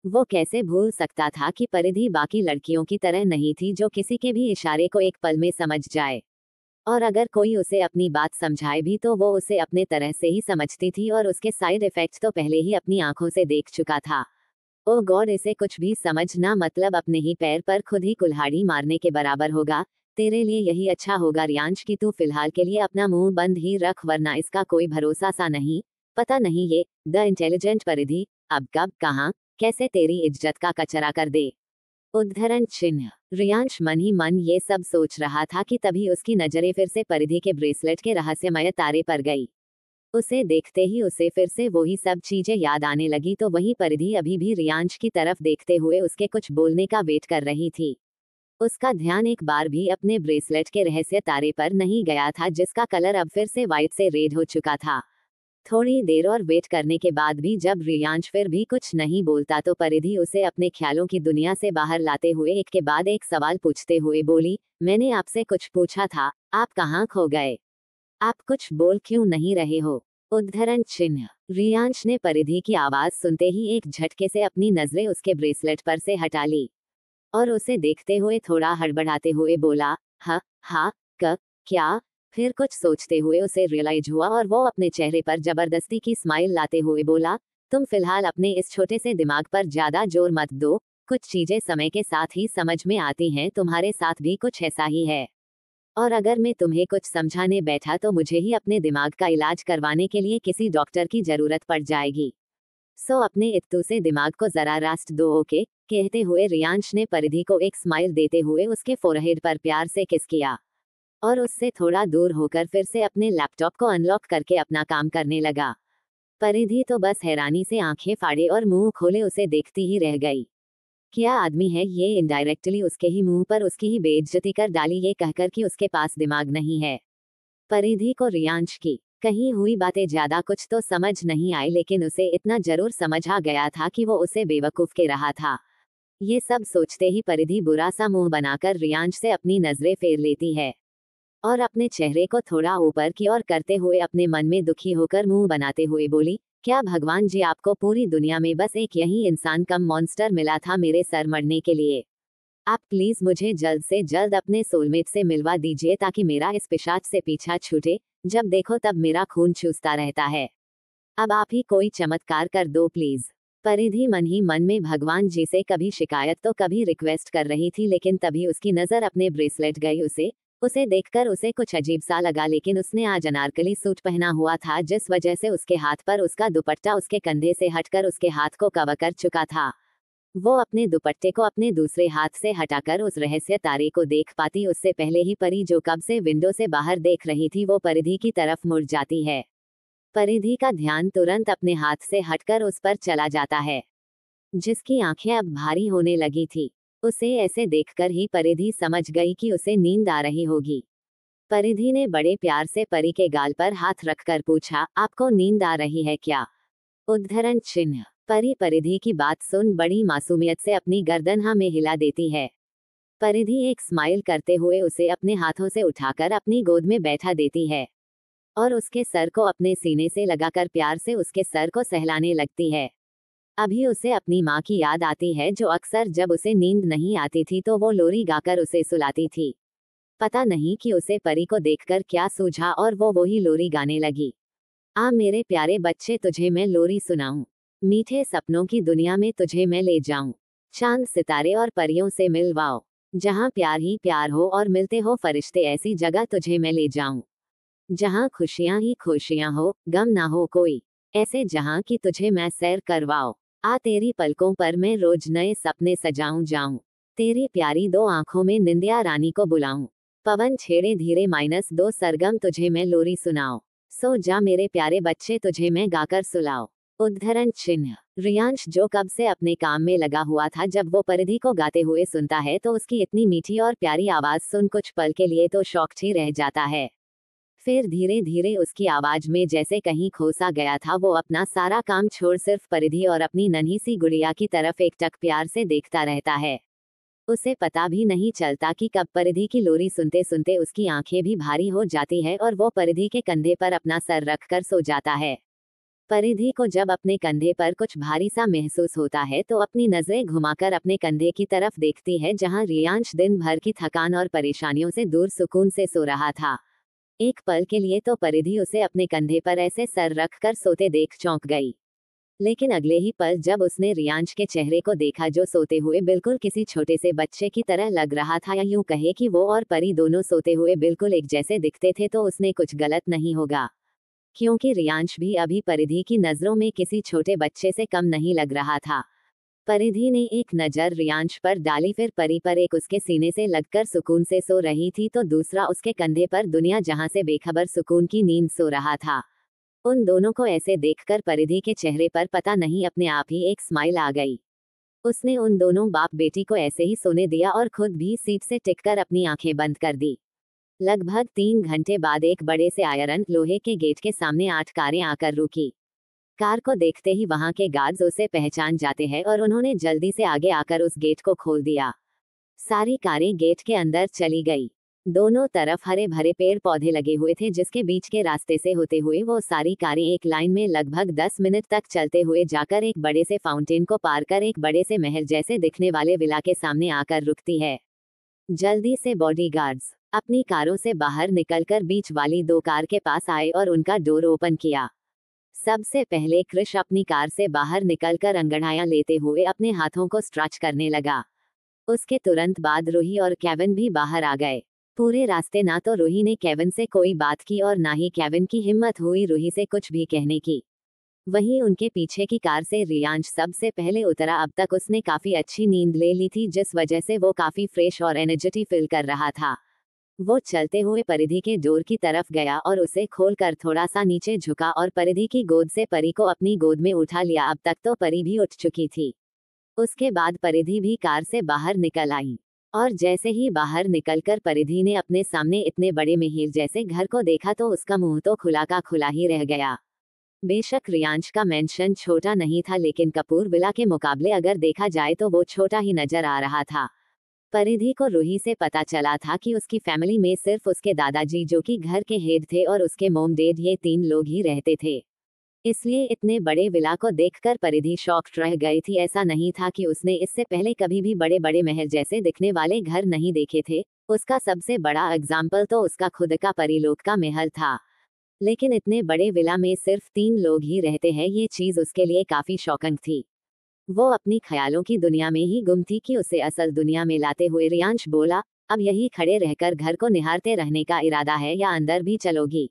वो कैसे भूल सकता था कि परिधि बाकी लड़कियों की तरह नहीं थी जो किसी के भी इशारे को एक पल में समझ जाए, और अगर कोई उसे अपनी बात समझाए भी तो वो उसे अपने तरह से ही समझती थी और उसके साइड इफेक्ट्स तो पहले ही अपनी आंखों से देख चुका था। ओ गॉड, इसे कुछ भी समझना मतलब अपने ही पैर पर खुद ही कुल्हाड़ी मारने के बराबर होगा। तेरे लिए यही अच्छा होगा रियांश कि तू फिलहाल के लिए अपना मुंह बंद ही रख, वरना इसका कोई भरोसा सा नहीं। पता नहीं ये द इंटेलिजेंट परिधि अब कब कहाँ कैसे तेरी इज्जत का कचरा कर दे। उद्धरण चिन्ह। रियांश मन ही मन ये सब सोच रहा था कि तभी उसकी नजरें फिर से परिधि के ब्रेसलेट के रहस्यमय तारे पर गई। उसे देखते ही उसे फिर से वही सब चीजें याद आने लगी, तो वही परिधि अभी भी रियांश की तरफ देखते हुए उसके कुछ बोलने का वेट कर रही थी। उसका ध्यान एक बार भी अपने ब्रेसलेट के रहस्य तारे पर नहीं गया था, जिसका कलर अब फिर से वाइट से रेड हो चुका था। थोड़ी देर और वेट करने के बाद भी जब रियांश फिर भी कुछ नहीं बोलता तो परिधि उसे अपने ख्यालों की दुनिया से बाहर लाते हुए एक के बाद एक सवाल पूछते हुए बोली, मैंने आपसे कुछ पूछा था, आप कहाँ खो गए? आप कुछ बोल क्यों नहीं रहे हो? उद्धरण चिन्ह। रियांश ने परिधि की आवाज सुनते ही एक झटके से अपनी नजरें उसके ब्रेसलेट पर से हटा ली और उसे देखते हुए थोड़ा हड़बड़ाते हुए बोला, हा क्या? फिर कुछ सोचते हुए उसे रियलाइज हुआ और वो अपने चेहरे पर जबरदस्ती की स्माइल लाते हुए बोला, तुम फिलहाल अपने इस छोटे से दिमाग पर ज्यादा जोर मत दो, कुछ चीजें समय के साथ ही समझ में आती हैं, तुम्हारे साथ भी कुछ ऐसा ही है। और अगर मैं तुम्हें कुछ समझाने बैठा तो मुझे ही अपने दिमाग का इलाज करवाने के लिए किसी डॉक्टर की जरूरत पड़ जाएगी। सो अपने इत्तू से दिमाग को जरा रास्ट दो, ओके? कहते हुए रियांश ने परिधि को एक स्माइल देते हुए उसके फोरहेड पर प्यार से किस किया और उससे थोड़ा दूर होकर फिर से अपने लैपटॉप को अनलॉक करके अपना काम करने लगा। परिधि तो बस हैरानी से आंखें फाड़े और मुंह खोले उसे देखती ही रह गई। क्या आदमी है ये, इनडायरेक्टली उसके ही मुंह पर उसकी ही बेइज्जती कर डाली ये कहकर कि उसके पास दिमाग नहीं है। परिधि को रियांश की कहीं हुई बातें ज्यादा कुछ तो समझ नहीं आई, लेकिन उसे इतना जरूर समझ आ गया था कि वो उसे बेवकूफ के रहा था। ये सब सोचते ही परिधि बुरा सा मुंह बनाकर रियांश से अपनी नजरें फेर लेती है और अपने चेहरे को थोड़ा ऊपर की ओर करते हुए अपने मन में दुखी होकर मुंह बनाते हुए बोली, क्या भगवान जी आपको पूरी दुनिया में बस एक यही इंसान कम मॉन्स्टर मिला था मेरे सर मरने के लिए? आप प्लीज मुझे जल्द से जल्द अपने सोलमेट से मिलवा दीजिए ताकि मेरा इस पिशाच से पीछा छूटे, जब देखो तब मेरा खून चूसता रहता है। अब आप ही कोई चमत्कार कर दो प्लीज। परिधि मन ही मन में भगवान जी से कभी शिकायत तो कभी रिक्वेस्ट कर रही थी, लेकिन तभी उसकी नजर अपने ब्रेसलेट गई। उसे देखकर उसे कुछ अजीब सा लगा, लेकिन उसने आज अनारकली सूट पहना हुआ था जिस वजह से उसके हाथ पर उसका दुपट्टा उसके कंधे से हटकर उसके हाथ को कवर कर चुका था। वो अपने दुपट्टे को अपने दूसरे हाथ से हटाकर उस रहस्य तारे को देख पाती उससे पहले ही परी, जो कब से विंडो से बाहर देख रही थी, वो परिधि की तरफ मुड़ जाती है। परिधि का ध्यान तुरंत अपने हाथ से हटकर उस पर चला जाता है, जिसकी आंखें अब भारी होने लगी थी। उसे ऐसे देखकर ही परिधि समझ गई कि उसे नींद आ रही होगी। परिधि ने बड़े प्यार से परी के गाल पर हाथ रखकर पूछा, आपको नींद आ रही है क्या? उद्धरण चिन्ह। परी परिधि की बात सुन बड़ी मासूमियत से अपनी गर्दन हाँ में हिला देती है। परिधि एक स्माइल करते हुए उसे अपने हाथों से उठाकर अपनी गोद में बैठा देती है और उसके सर को अपने सीने से लगाकर प्यार से उसके सर को सहलाने लगती है। अभी उसे अपनी माँ की याद आती है, जो अक्सर जब उसे नींद नहीं आती थी तो वो लोरी गाकर उसे सुलाती थी। पता नहीं कि उसे परी को देखकर क्या सूझा और वो वही लोरी गाने लगी। आ मेरे प्यारे बच्चे, तुझे मैं लोरी सुनाऊं, मीठे सपनों की दुनिया में तुझे मैं ले जाऊं, चांद सितारे और परियों से मिलवाओ, जहां प्यार ही प्यार हो और मिलते हो फरिश्ते, ऐसी जगह तुझे मैं ले जाऊं, जहां खुशियां ही खुशियां हो, गम ना हो कोई, ऐसे जहां की तुझे मैं सैर करवाओ। आ तेरी पलकों पर मैं रोज नए सपने सजाऊं जाऊं, तेरी प्यारी दो आंखों में निंदिया रानी को बुलाऊं, पवन छेड़े धीरे -2 सरगम तुझे मैं लोरी सुनाओ, सो जा मेरे प्यारे बच्चे तुझे मैं गाकर सुलाओ। उद्धरण चिन्ह। रियांश जो कब से अपने काम में लगा हुआ था, जब वो परिधि को गाते हुए सुनता है तो उसकी इतनी मीठी और प्यारी आवाज सुन कुछ पल के लिए तो शॉक्ड ही रह जाता है। फिर धीरे धीरे उसकी आवाज में जैसे कहीं खोसा गया था, वो अपना सारा काम छोड़ सिर्फ परिधि और अपनी नन्ही सी गुड़िया की तरफ एकटक प्यार से देखता रहता है। उसे पता भी नहीं चलता कि कब परिधि की लोरी सुनते सुनते उसकी आंखें भी भारी हो जाती है और वो परिधि के कंधे पर अपना सर रखकर सो जाता है। परिधि को जब अपने कंधे पर कुछ भारी सा महसूस होता है तो अपनी नजरें घुमाकर अपने कंधे की तरफ देखती है, जहां रियांश दिन भर की थकान और परेशानियों से दूर सुकून से सो रहा था। एक पल के लिए तो परिधि उसे अपने कंधे पर ऐसे सर रखकर सोते देख चौंक गई, लेकिन अगले ही पल जब उसने रियांश के चेहरे को देखा, जो सोते हुए बिल्कुल किसी छोटे से बच्चे की तरह लग रहा था, या यूं कहे कि वो और परी दोनों सोते हुए बिल्कुल एक जैसे दिखते थे, तो उसने कुछ गलत नहीं होगा, क्योंकि रियांश भी अभी परिधि की नजरों में किसी छोटे बच्चे से कम नहीं लग रहा था। परिधि ने एक नजर रियांश पर डाली, फिर परी पर, एक उसके सीने से लगकर सुकून से सो रही थी तो दूसरा उसके कंधे पर दुनिया जहां से बेखबर सुकून की नींद सो रहा था। उन दोनों को ऐसे देखकर परिधि के चेहरे पर पता नहीं अपने आप ही एक स्माइल आ गई। उसने उन दोनों बाप बेटी को ऐसे ही सोने दिया और खुद भी सीट से टिककर अपनी आंखें बंद कर दी। लगभग 3 घंटे बाद एक बड़े से आयरन लोहे के गेट के सामने 8 कारें आकर रुकी। कार को देखते ही वहां के गार्ड्स उसे पहचान जाते हैं और उन्होंने जल्दी से आगे आकर उस गेट को खोल दिया। सारी कारें गेट के अंदर चली गई। दोनों तरफ हरे भरे पेड़ पौधे लगे हुए थे, जिसके बीच के रास्ते से होते हुए वो सारी कारें एक लाइन में लगभग 10 मिनट तक चलते हुए जाकर एक बड़े से फाउंटेन को पार कर एक बड़े से महल जैसे दिखने वाले विला के सामने आकर रुकती है। जल्दी से बॉडीगार्ड्स अपनी कारों से बाहर निकलकर बीच वाली दो कार के पास आए और उनका डोर ओपन किया। सबसे पहले क्रिश अपनी कार से बाहर निकलकर अंगड़ाइयां लेते हुए अपने हाथों को स्ट्रेच करने लगा। उसके तुरंत बाद रूही और केविन भी बाहर आ गए। पूरे रास्ते ना तो रूही ने केविन से कोई बात की और ना ही केविन की हिम्मत हुई रूही से कुछ भी कहने की। वहीं उनके पीछे की कार से रियांश सबसे पहले उतरा। अब तक उसने काफी अच्छी नींद ले ली थी, जिस वजह से वो काफी फ्रेश और एनर्जेटिक फील कर रहा था। वो चलते हुए परिधि के डोर की तरफ गया और उसे खोलकर थोड़ा सा नीचे झुका और परिधि की गोद से परी को अपनी गोद में उठा लिया। अब तक तो परी भी उठ चुकी थी। उसके बाद परिधि भी कार से बाहर निकल आई और जैसे ही बाहर निकलकर परिधि ने अपने सामने इतने बड़े महल जैसे घर को देखा तो उसका मुंह तो खुला का खुला ही रह गया। बेशक रियांश का मेंशन छोटा नहीं था, लेकिन कपूर विला के मुकाबले अगर देखा जाए तो वो छोटा ही नजर आ रहा था। परिधि को रूही से पता चला था कि उसकी फैमिली में सिर्फ उसके दादाजी जो कि घर के हेड थे और उसके मोम डैड, ये 3 लोग ही रहते थे। इसलिए इतने बड़े विला को देखकर परिधि शॉक्ड रह गई थी। ऐसा नहीं था कि उसने इससे पहले कभी भी बड़े बड़े महल जैसे दिखने वाले घर नहीं देखे थे। उसका सबसे बड़ा एग्जाम्पल तो उसका खुद का परीलोक का महल था, लेकिन इतने बड़े विला में सिर्फ 3 लोग ही रहते हैं, ये चीज उसके लिए काफी शॉकिंग थी। वो अपनी ख्यालों की दुनिया में ही गुम थी कि उसे असल दुनिया में लाते हुए रियांश बोला, अब यही खड़े रहकर घर को निहारते रहने का इरादा है या अंदर भी चलोगी?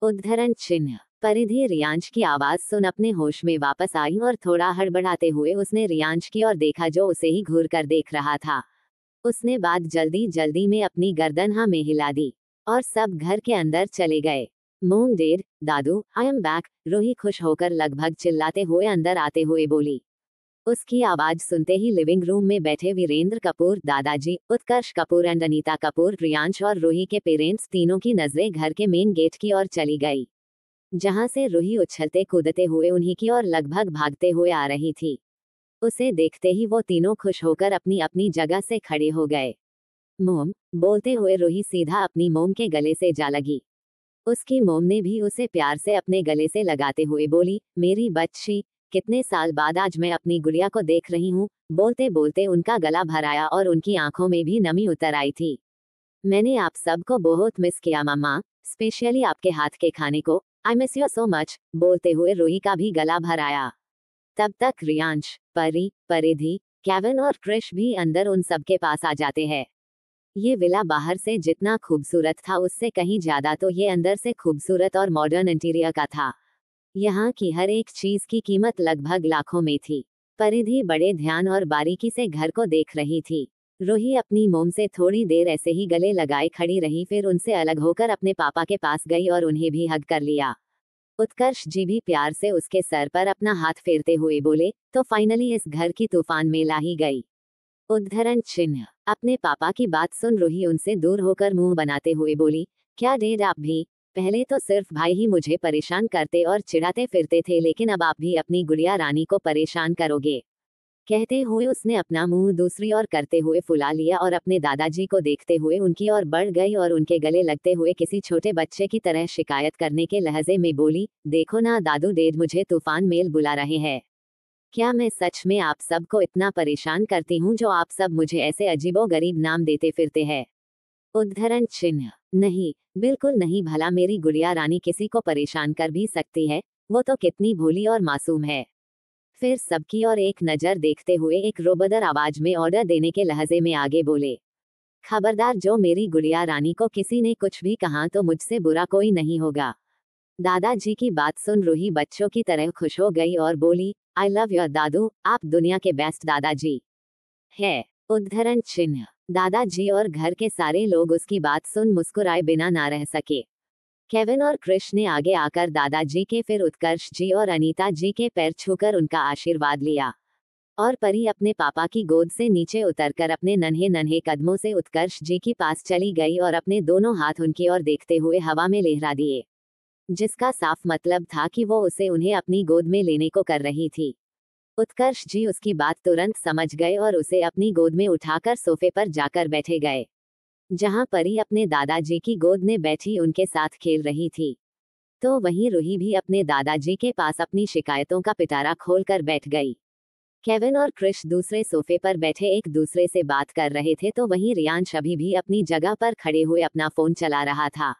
उद्धरण चिन्ह। परिधि रियांश की आवाज सुन अपने होश में वापस आई और थोड़ा हड़बड़ाते हुए उसने रियांश की ओर देखा जो उसे ही घूर कर देख रहा था। उसने बात जल्दी जल्दी में अपनी गर्दन हाँ में हिला दी और सब घर के अंदर चले गए। मोम डैड, दादू, आई एम बैक, रूही खुश होकर लगभग चिल्लाते हुए अंदर आते हुए बोली। उसकी आवाज सुनते ही लिविंग रूम में बैठे वीरेंद्र कपूर, दादाजी, उत्कर्ष कपूर एंड अनीता कपूर, रियांश और रूही के पेरेंट्स तीनों की नजरें घर के मेन गेट की ओर चली गई, जहां से रूही उछलते कूदते हुए उन्हीं की ओर लगभग भागते हुए आ रही थी। उसे देखते ही वो तीनों खुश होकर अपनी अपनी जगह से खड़े हो गए। मोम, बोलते हुए रूही सीधा अपनी मोम के गले से जा लगी। उसकी मोम ने भी उसे प्यार से अपने गले से लगाते हुए बोली, मेरी बच्ची, कितने साल बाद आज मैं अपनी गुड़िया को देख रही हूँ। बोलते बोलते उनका गला भर आया और उनकी आंखों में भी नमी उतर आई थी। मैंने आप सबको बहुत मिस किया मम्मा, स्पेशली आपके हाथ के खाने को। I miss you so much. बोलते हुए रूही का भी गला भर आया। तब तक रियांश, परी, परिधि, केविन और क्रिश भी अंदर उन सबके पास आ जाते हैं। ये विला बाहर से जितना खूबसूरत था उससे कहीं ज्यादा तो ये अंदर से खूबसूरत और मॉडर्न इंटीरियर का था। यहाँ की हर एक चीज की कीमत लगभग लाखों में थी। परिधि बड़े ध्यान और बारीकी से घर को देख रही थी। रूही अपनी मोम से थोड़ी देर ऐसे ही गले लगाए खड़ी रही, फिर उनसे अलग होकर अपने पापा के पास गई और उन्हें भी हग कर लिया। उत्कर्ष जी भी प्यार से उसके सर पर अपना हाथ फेरते हुए बोले, तो फाइनली इस घर की तूफान में ला ही गई। उद्धरण चिन्ह। अपने पापा की बात सुन रूही उनसे दूर होकर मुंह बनाते हुए बोली, क्या डैड आप भी? पहले तो सिर्फ भाई ही मुझे परेशान करते और चिढ़ाते फिरते थे, लेकिन अब आप भी अपनी गुड़िया रानी को परेशान करोगे? कहते हुए उसने अपना मुंह दूसरी ओर करते हुए फुला लिया और अपने दादाजी को देखते हुए उनकी ओर बढ़ गई और उनके गले लगते हुए किसी छोटे बच्चे की तरह शिकायत करने के लहजे में बोली, देखो ना दादू, डैड मुझे तूफान मेल बुला रहे हैं। क्या मैं सच में आप सबको इतना परेशान करती हूँ जो आप सब मुझे ऐसे अजीबो गरीब नाम देते फिरते हैं? उद्धरण चिन्ह। नहीं, बिल्कुल नहीं, भला मेरी गुड़िया रानी किसी को परेशान कर भी सकती है? वो तो कितनी भोली और मासूम है। फिर सबकी ओर एक नजर देखते हुए एक रोबदर आवाज में ऑर्डर देने के लहजे में आगे बोले, खबरदार, जो मेरी गुड़िया रानी को किसी ने कुछ भी कहा तो मुझसे बुरा कोई नहीं होगा। दादाजी की बात सुन रूही बच्चों की तरह खुश हो गई और बोली, आई लव योर दादू, आप दुनिया के बेस्ट दादाजी है। उद्धरण चिन्ह। दादाजी और घर के सारे लोग उसकी बात सुन मुस्कुराए बिना ना रह सके। केविन और कृष ने आगे आकर दादाजी के, फिर उत्कर्ष जी और अनीता जी के पैर छूकर उनका आशीर्वाद लिया और परी अपने पापा की गोद से नीचे उतरकर अपने नन्हे नन्हे कदमों से उत्कर्ष जी के पास चली गई और अपने दोनों हाथ उनकी ओर देखते हुए हवा में लहरा दिए, जिसका साफ मतलब था कि वो उसे उन्हें अपनी गोद में लेने को कर रही थी। उत्कर्ष जी उसकी बात तुरंत समझ गए और उसे अपनी गोद में उठाकर सोफे पर जाकर बैठे गए। जहां परी अपने दादाजी की गोद में बैठी उनके साथ खेल रही थी, तो वहीं रूही भी अपने दादाजी के पास अपनी शिकायतों का पिटारा खोलकर बैठ गई। केविन और क्रिश दूसरे सोफे पर बैठे एक दूसरे से बात कर रहे थे, तो वहीं रियांश अभी भी अपनी जगह पर खड़े हुए अपना फोन चला रहा था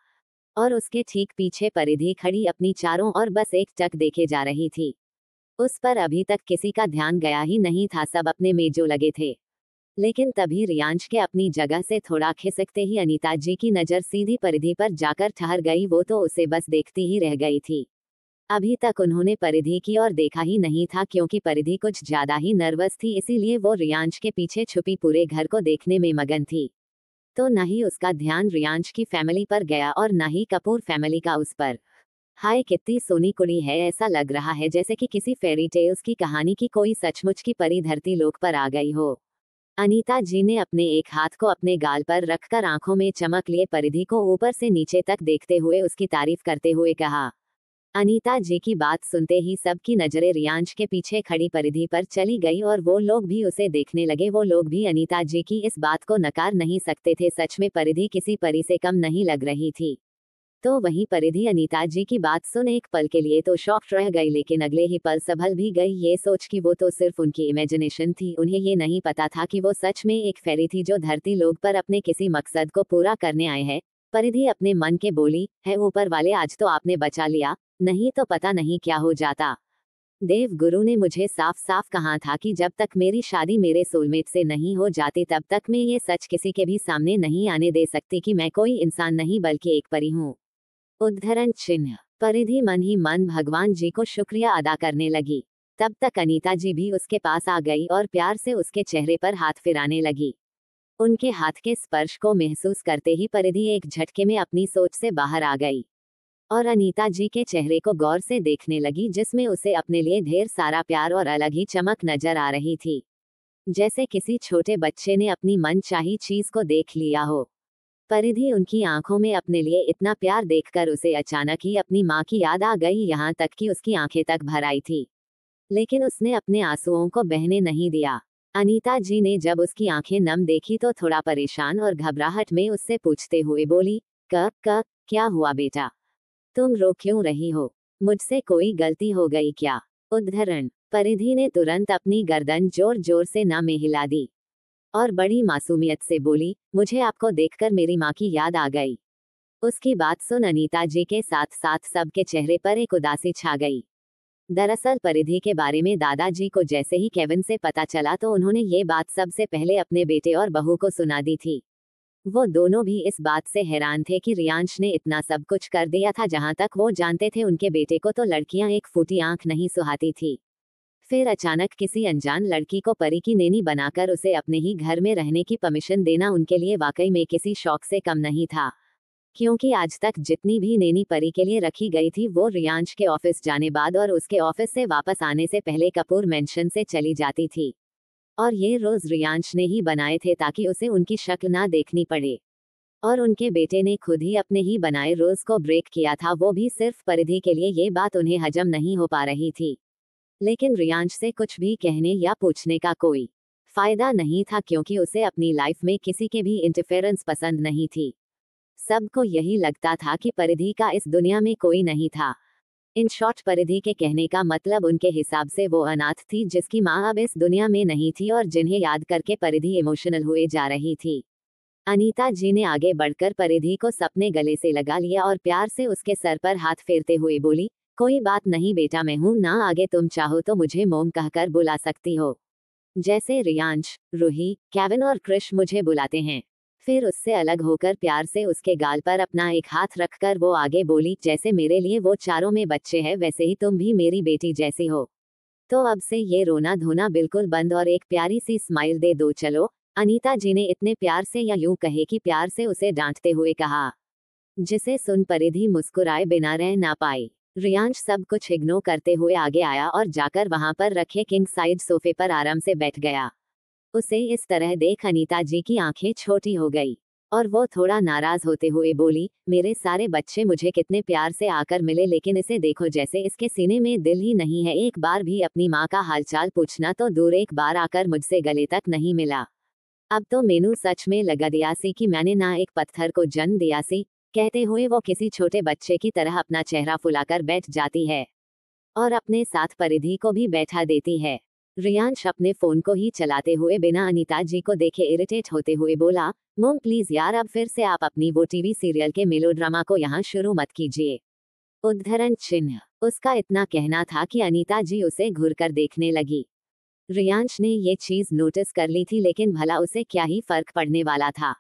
और उसके ठीक पीछे परिधि खड़ी अपनी चारों ओर बस एक टक देखे जा रही थी। उस पर अभी तक किसी का ध्यान गया ही नहीं था, सब अपने मेजों लगे थे। लेकिन तभी रियांश के अपनी जगह से थोड़ा खिसकते ही अनीता जी की नजर सीधी परिधि पर जाकर ठहर गई। वो तो उसे बस देखती ही रह गई थी। अभी तक उन्होंने परिधि की ओर देखा ही नहीं था, क्योंकि परिधि कुछ ज्यादा ही नर्वस थी, इसीलिए वो रियांश के पीछे छुपी पूरे घर को देखने में मगन थी। तो न ही उसका ध्यान रियांश की फैमिली पर गया और न ही कपूर फैमिली का उस पर। हाय कितनी सोनी कुड़ी है, ऐसा लग रहा है जैसे कि किसी फेरी टेल्स की कहानी की कोई सचमुच की परी धरती लोक पर आ गई हो। अनीता जी ने अपने एक हाथ को अपने गाल पर रखकर आंखों में चमक लिए परिधि को ऊपर से नीचे तक देखते हुए उसकी तारीफ करते हुए कहा। अनीता जी की बात सुनते ही सबकी नजरें रियांश के पीछे खड़ी परिधि पर चली गई और वो लोग भी उसे देखने लगे। वो लोग भी अनीता जी की इस बात को नकार नहीं सकते थे, सच में परिधि किसी परी से कम नहीं लग रही थी। तो वहीं परिधि अनीता जी की बात सुन एक पल के लिए तो शॉक्ड रह गई, लेकिन अगले ही पल संभल भी गई, ये सोच कि वो तो सिर्फ उनकी इमेजिनेशन थी। उन्हें ये नहीं पता था कि वो सच में एक फेरी थी जो धरती लोक पर अपने किसी मकसद को पूरा करने आए हैं। परिधि अपने मन के बोली, है ऊपर वाले आज तो आपने बचा लिया, नहीं तो पता नहीं क्या हो जाता। देव गुरु ने मुझे साफ साफ कहा था कि जब तक मेरी शादी मेरे सोलमेट से नहीं हो जाती तब तक मैं ये सच किसी के भी सामने नहीं आने दे सकती कि मैं कोई इंसान नहीं बल्कि एक परी हूँ। उद्धरण चिन्ह। परिधि मन ही मन भगवान जी को शुक्रिया अदा करने लगी। तब तक अनीता जी भी उसके पास आ गई और प्यार से उसके चेहरे पर हाथ फिराने लगी। उनके हाथ के स्पर्श को महसूस करते ही परिधि एक झटके में अपनी सोच से बाहर आ गई और अनीता जी के चेहरे को गौर से देखने लगी, जिसमें उसे अपने लिए ढेर सारा प्यार और अलग ही चमक नजर आ रही थी, जैसे किसी छोटे बच्चे ने अपनी मनचाही चीज को देख लिया हो। परिधि उनकी आंखों में अपने लिए इतना प्यार देखकर उसे अचानक ही अपनी माँ की याद आ गई, यहाँ तक कि उसकी आंखें तक भर आई थी। लेकिन उसने अपने आंसुओं को बहने नहीं दिया। अनीता जी ने जब उसकी आंखें नम देखी तो थोड़ा परेशान और घबराहट में उससे पूछते हुए बोली, क क्या हुआ बेटा, तुम रो क्यों रही हो, मुझसे कोई गलती हो गई क्या? उद्धरण। परिधि ने तुरंत अपनी गर्दन जोर जोर से ना में हिला दी और बड़ी मासूमियत से बोली, मुझे आपको देखकर मेरी माँ की याद आ गई। उसकी बात सुन अनीता जी के साथ साथ सबके चेहरे पर एक उदासी छा गई। दरअसल परिधि के बारे में दादाजी को जैसे ही केविन से पता चला तो उन्होंने ये बात सबसे पहले अपने बेटे और बहू को सुना दी थी। वो दोनों भी इस बात से हैरान थे कि रियांश ने इतना सब कुछ कर दिया था। जहां तक वो जानते थे उनके बेटे को तो लड़कियां एक फूटी आंख नहीं सुहाती थी। फिर अचानक किसी अनजान लड़की को परी की नैनी बनाकर उसे अपने ही घर में रहने की परमिशन देना उनके लिए वाकई में किसी शौक से कम नहीं था, क्योंकि आज तक जितनी भी नैनी परी के लिए रखी गई थी वो रियांश के ऑफिस जाने बाद और उसके ऑफिस से वापस आने से पहले कपूर मेंशन से चली जाती थी। और ये रोज रियांश ने ही बनाए थे ताकि उसे उनकी शक्ल ना देखनी पड़े। और उनके बेटे ने खुद ही अपने ही बनाए रोज को ब्रेक किया था, वो भी सिर्फ परिधि के लिए। ये बात उन्हें हजम नहीं हो पा रही थी, लेकिन रियांश से कुछ भी कहने या पूछने का कोई फायदा नहीं था, क्योंकि उसे अपनी लाइफ में किसी के भी इंटरफेरेंस पसंद नहीं थी। सबको यही लगता था कि परिधि का इस दुनिया में कोई नहीं था। इन शॉर्ट परिधि के कहने का मतलब उनके हिसाब से वो अनाथ थी जिसकी माँ अब इस दुनिया में नहीं थी और जिन्हें याद करके परिधि इमोशनल हुए जा रही थी। अनीता जी ने आगे बढ़कर परिधि को सपने गले से लगा लिया और प्यार से उसके सर पर हाथ फेरते हुए बोली, कोई बात नहीं बेटा, मैं हूं ना, आगे तुम चाहो तो मुझे मोम कहकर बुला सकती हो, जैसे रियांश, रूही, केविन और क्रिश मुझे बुलाते हैं। फिर उससे अलग होकर प्यार से उसके गाल पर अपना एक हाथ रखकर वो आगे बोली, जैसे मेरे लिए वो चारों में बच्चे हैं वैसे ही तुम भी मेरी बेटी जैसी हो। तो अब से ये रोना धोना बिल्कुल बंद और एक प्यारी सी स्माइल दे दो चलो। अनीता जी ने इतने प्यार से, या यूं कहे कि प्यार से उसे डांटते हुए कहा, जिसे सुन परिधि मुस्कुराए बिना रह ना पाई। रियांश सब कुछ इग्नोर करते हुए आगे आया और जाकर वहां पर रखे किंग साइड सोफे पर आराम से बैठ गया। उसे इस तरह देख अनीता जी की आंखें छोटी हो गई और वो थोड़ा नाराज होते हुए बोली, मेरे सारे बच्चे मुझे कितने प्यार से आकर मिले, लेकिन इसे देखो जैसे इसके सीने में दिल ही नहीं है। एक बार भी अपनी माँ का हालचाल पूछना तो दूर, एक बार आकर मुझसे गले तक नहीं मिला। अब तो मेनू सच में लगा दिया सी कि मैंने ना एक पत्थर को जन्म दिया सी, कहते हुए वो किसी छोटे बच्चे की तरह अपना चेहरा फुलाकर बैठ जाती है और अपने साथ परिधि को भी बैठा देती है। रियांश अपने फोन को ही चलाते हुए बिना अनीता जी को देखे इरिटेट होते हुए बोला, मोम प्लीज यार, अब फिर से आप अपनी वो टीवी सीरियल के मेलोड्रामा को यहाँ शुरू मत कीजिए। उद्धरण चिन्ह। उसका इतना कहना था कि अनीता जी उसे घूरकर देखने लगी। रियांश ने ये चीज नोटिस कर ली थी, लेकिन भला उसे क्या ही फर्क पड़ने वाला था।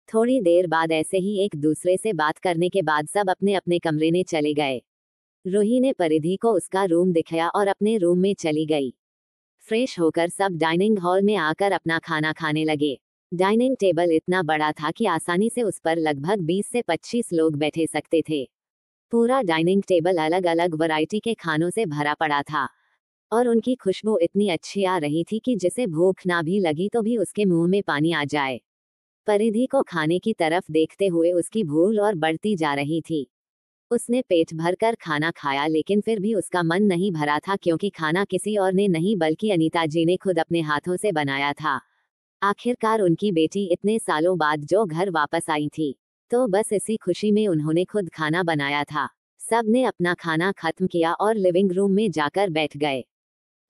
थोड़ी देर बाद ऐसे ही एक दूसरे से बात करने के बाद सब अपने अपने कमरे में चले गए। रूही ने परिधि को उसका रूम दिखाया और अपने रूम में चली गई। फ्रेश होकर सब डाइनिंग हॉल में आकर अपना खाना खाने लगे। डाइनिंग टेबल इतना बड़ा था कि आसानी से उस पर लगभग 20 से 25 लोग बैठे सकते थे। पूरा डाइनिंग टेबल अलग अलग वैरायटी के खानों से भरा पड़ा था और उनकी खुशबू इतनी अच्छी आ रही थी कि जिसे भूख ना भी लगी तो भी उसके मुंह में पानी आ जाए। परिधि को खाने की तरफ देखते हुए उसकी भूख और बढ़ती जा रही थी। उसने पेट भरकर खाना खाया, लेकिन फिर भी उसका मन नहीं भरा था, क्योंकि खाना किसी और ने नहीं बल्कि अनीता जी ने खुद अपने हाथों से बनाया था। आखिरकार उनकी बेटी इतने सालों बाद जो घर वापस आई थी, तो बस इसी खुशी में उन्होंने खुद खाना बनाया था। सब ने अपना खाना खत्म किया और लिविंग रूम में जाकर बैठ गए।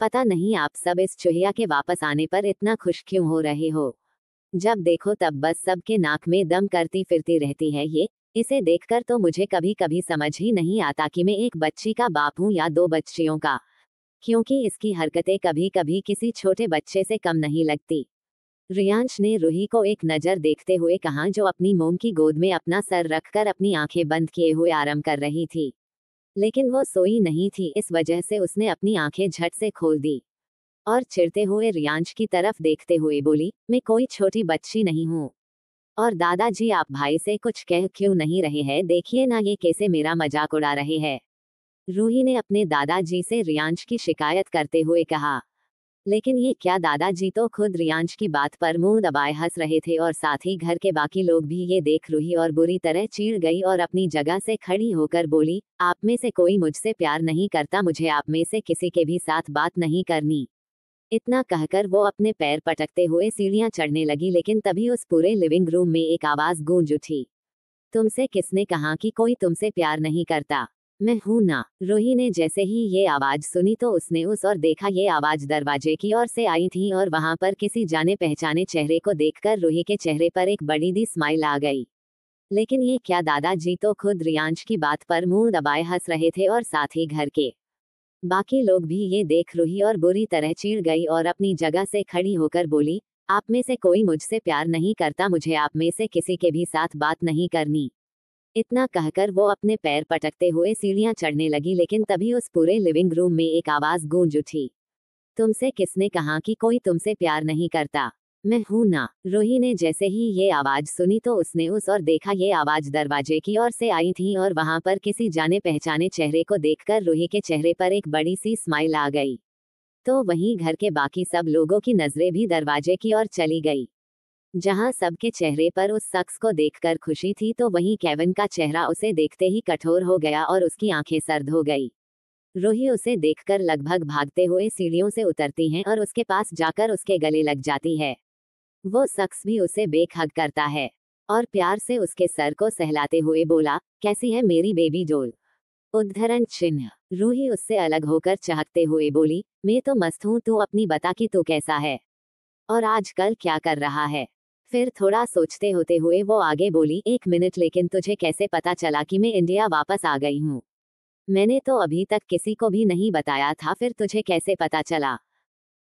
पता नहीं आप सब इस चुहिया के वापस आने पर इतना खुश क्यों हो रहे हो। जब देखो तब बस सबके नाक में दम करती फिरती रहती है ये। इसे देखकर तो मुझे कभी कभी समझ ही नहीं आता कि मैं एक बच्ची का बाप हूँ या दो बच्चियों का, क्योंकि इसकी हरकतें कभी कभी किसी छोटे बच्चे से कम नहीं लगती। रियांश ने रूही को एक नज़र देखते हुए कहा, जो अपनी मोम की गोद में अपना सर रखकर अपनी आंखें बंद किए हुए आराम कर रही थी। लेकिन वो सोई नहीं थी, इस वजह से उसने अपनी आंखें झट से खोल दी और चिढ़ते हुए रियांश की तरफ देखते हुए बोली, मैं कोई छोटी बच्ची नहीं हूँ। और दादाजी आप भाई से कुछ कह क्यों नहीं रहे हैं, देखिए ना ये कैसे मेरा मजाक उड़ा रहे हैं। रूही ने अपने दादाजी से रियांश की शिकायत करते हुए कहा। लेकिन ये क्या, दादाजी तो खुद रियांश की बात पर मुंह दबाए हंस रहे थे और साथ ही घर के बाकी लोग भी। ये देख रूही और बुरी तरह चीड़ गई और अपनी जगह से खड़ी होकर बोली, आप में से कोई मुझसे प्यार नहीं करता, मुझे आप में से किसी के भी साथ बात नहीं करनी। इतना कहकर वो अपने पैर पटकते हुए सीढ़ियां चढ़ने लगी, लेकिन तभी उस पूरे लिविंग रूम में एक आवाज गूंज उठी, तुमसे किसने कहा कि कोई तुमसे प्यार नहीं करता? मैं हूं ना। रूही ने जैसे ही ये आवाज सुनी तो उसने उस और देखा, ये आवाज दरवाजे की ओर से आई थी और वहां पर किसी जाने पहचाने चेहरे को देखकर रूही के चेहरे पर एक बड़ी दी स्माइल आ गई। लेकिन ये क्या, दादाजी तो खुद रियांश की बात पर मुंह दबाए हंस रहे थे और साथ ही घर के बाकी लोग भी। ये देख रूही और बुरी तरह चिढ़ गई और अपनी जगह से खड़ी होकर बोली, आप में से कोई मुझसे प्यार नहीं करता, मुझे आप में से किसी के भी साथ बात नहीं करनी। इतना कहकर वो अपने पैर पटकते हुए सीढ़ियां चढ़ने लगी, लेकिन तभी उस पूरे लिविंग रूम में एक आवाज गूंज उठी, तुमसे किसने कहा कि कोई तुमसे प्यार नहीं करता? मैं हूं ना। रूही ने जैसे ही ये आवाज सुनी तो उसने उस और देखा, ये आवाज दरवाजे की ओर से आई थी और वहां पर किसी जाने पहचाने चेहरे को देखकर रूही के चेहरे पर एक बड़ी सी स्माइल आ गई। तो वहीं घर के बाकी सब लोगों की नजरें भी दरवाजे की ओर चली गई। जहां सबके चेहरे पर उस शख्स को देखकर खुशी थी, तो वहीं केविन का चेहरा उसे देखते ही कठोर हो गया और उसकी आंखें सर्द हो गई। रूही उसे देखकर लगभग भागते हुए सीढ़ियों से उतरती है और उसके पास जाकर उसके गले लग जाती है। वो शख्स भी उसे बेखग करता है और प्यार से उसके सर को सहलाते हुए बोला, कैसी है मेरी बेबी डॉल? उद्धरण चिन्ह। रूही उससे अलग होकर चहकते हुए बोली, मैं तो मस्त हूँ, तू अपनी बता कि तू कैसा है और आजकल क्या कर रहा है? फिर थोड़ा सोचते होते हुए वो आगे बोली, एक मिनट, लेकिन तुझे कैसे पता चला कि मैं इंडिया वापस आ गई हूँ? मैंने तो अभी तक किसी को भी नहीं बताया था, फिर तुझे कैसे पता चला?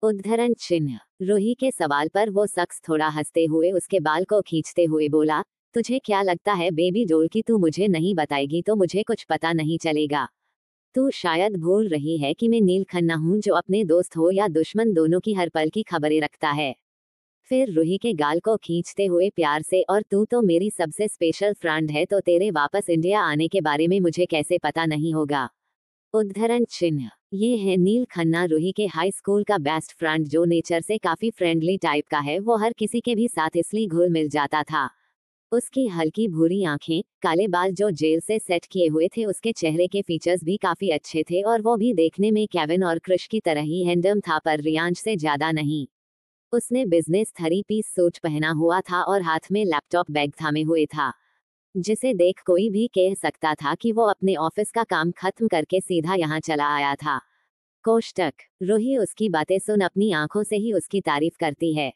उद्धरण चिन्ह। रूही के सवाल पर वो शख्स थोड़ा हंसते हुए उसके बाल को खींचते हुए बोला, तुझे क्या लगता है बेबी डॉल की तू मुझे नहीं बताएगी तो मुझे कुछ पता नहीं चलेगा? तू शायद भूल रही है कि मैं नील खन्ना हूँ, जो अपने दोस्त हो या दुश्मन दोनों की हर पल की खबरें रखता है। फिर रूही के गाल को खींचते हुए प्यार से, और तू तो मेरी सबसे स्पेशल फ्रेंड है, तो तेरे वापस इंडिया आने के बारे में मुझे कैसे पता नहीं होगा? उद्धरण चिन्ह। ये है नील खन्ना, रूही के हाई स्कूल का बेस्ट फ्रेंड, जो नेचर से काफी फ्रेंडली टाइप का है। वो हर किसी के भी साथ इसलिए घुल मिल जाता था। उसकी हल्की भूरी आंखें, काले बाल जो जेल से सेट किए हुए थे, उसके चेहरे के फीचर्स भी काफी अच्छे थे और वो भी देखने में केविन और क्रिश की तरह ही हैंडम था, पर रियांश से ज्यादा नहीं। उसने बिजनेस 3 पीस सूट पहना हुआ था और हाथ में लैपटॉप बैग थामे हुए था, जिसे देख कोई भी कह सकता था कि वो अपने ऑफिस का काम खत्म करके सीधा यहाँ चला आया था। कोष्टक। रूही उसकी बातें सुन अपनी आंखों से ही उसकी तारीफ करती है,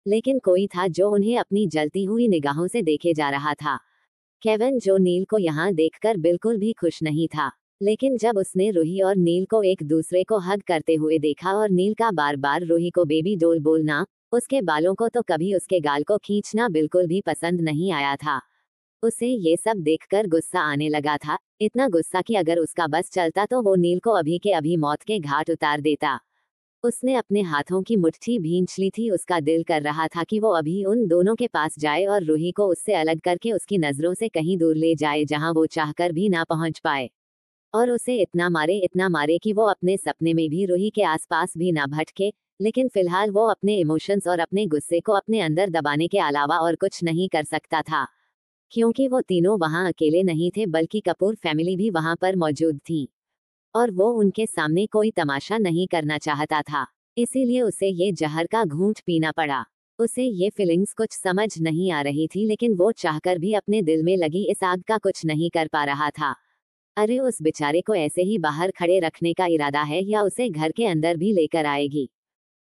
लेकिन कोई था जो उन्हें अपनी जलती हुई निगाहों से देखे जा रहा था। केविन, जो नील को यहाँ देखकर बिल्कुल भी खुश नहीं था, लेकिन जब उसने रूही और नील को एक दूसरे को हग करते हुए देखा और नील का बार बार रूही को बेबी डॉल बोलना, उसके बालों को तो कभी उसके गाल को खींचना बिल्कुल भी पसंद नहीं आया था, उसे ये सब देखकर गुस्सा आने लगा था। इतना गुस्सा कि अगर उसका बस चलता तो वो नील को अभी के अभी मौत के घाट उतार देता। उसने अपने हाथों की मुट्ठी भींच ली थी। उसका दिल कर रहा था कि वो अभी उन दोनों के पास जाए और रूही को उससे अलग करके उसकी नजरों से कहीं दूर ले जाए जहां वो चाहकर भी ना पहुंच पाए, और उसे इतना मारे कि वो अपने सपने में भी रूही के आसपास भी ना भटके। लेकिन फिलहाल वो अपने इमोशंस और अपने गुस्से को अपने अंदर दबाने के अलावा और कुछ नहीं कर सकता था, क्योंकि वो तीनों वहां अकेले नहीं थे बल्कि कपूर फैमिली भी वहां पर मौजूद थी, और वो उनके सामने कोई तमाशा नहीं करना चाहता था। इसीलिए उसे ये जहर का घूंट पीना पड़ा। उसे ये फीलिंग्स कुछ समझ नहीं आ रही थी, लेकिन वो चाहकर भी अपने दिल में लगी इस आग का कुछ नहीं कर पा रहा था। अरे, उस बेचारे को ऐसे ही बाहर खड़े रखने का इरादा है या उसे घर के अंदर भी लेकर आएगी?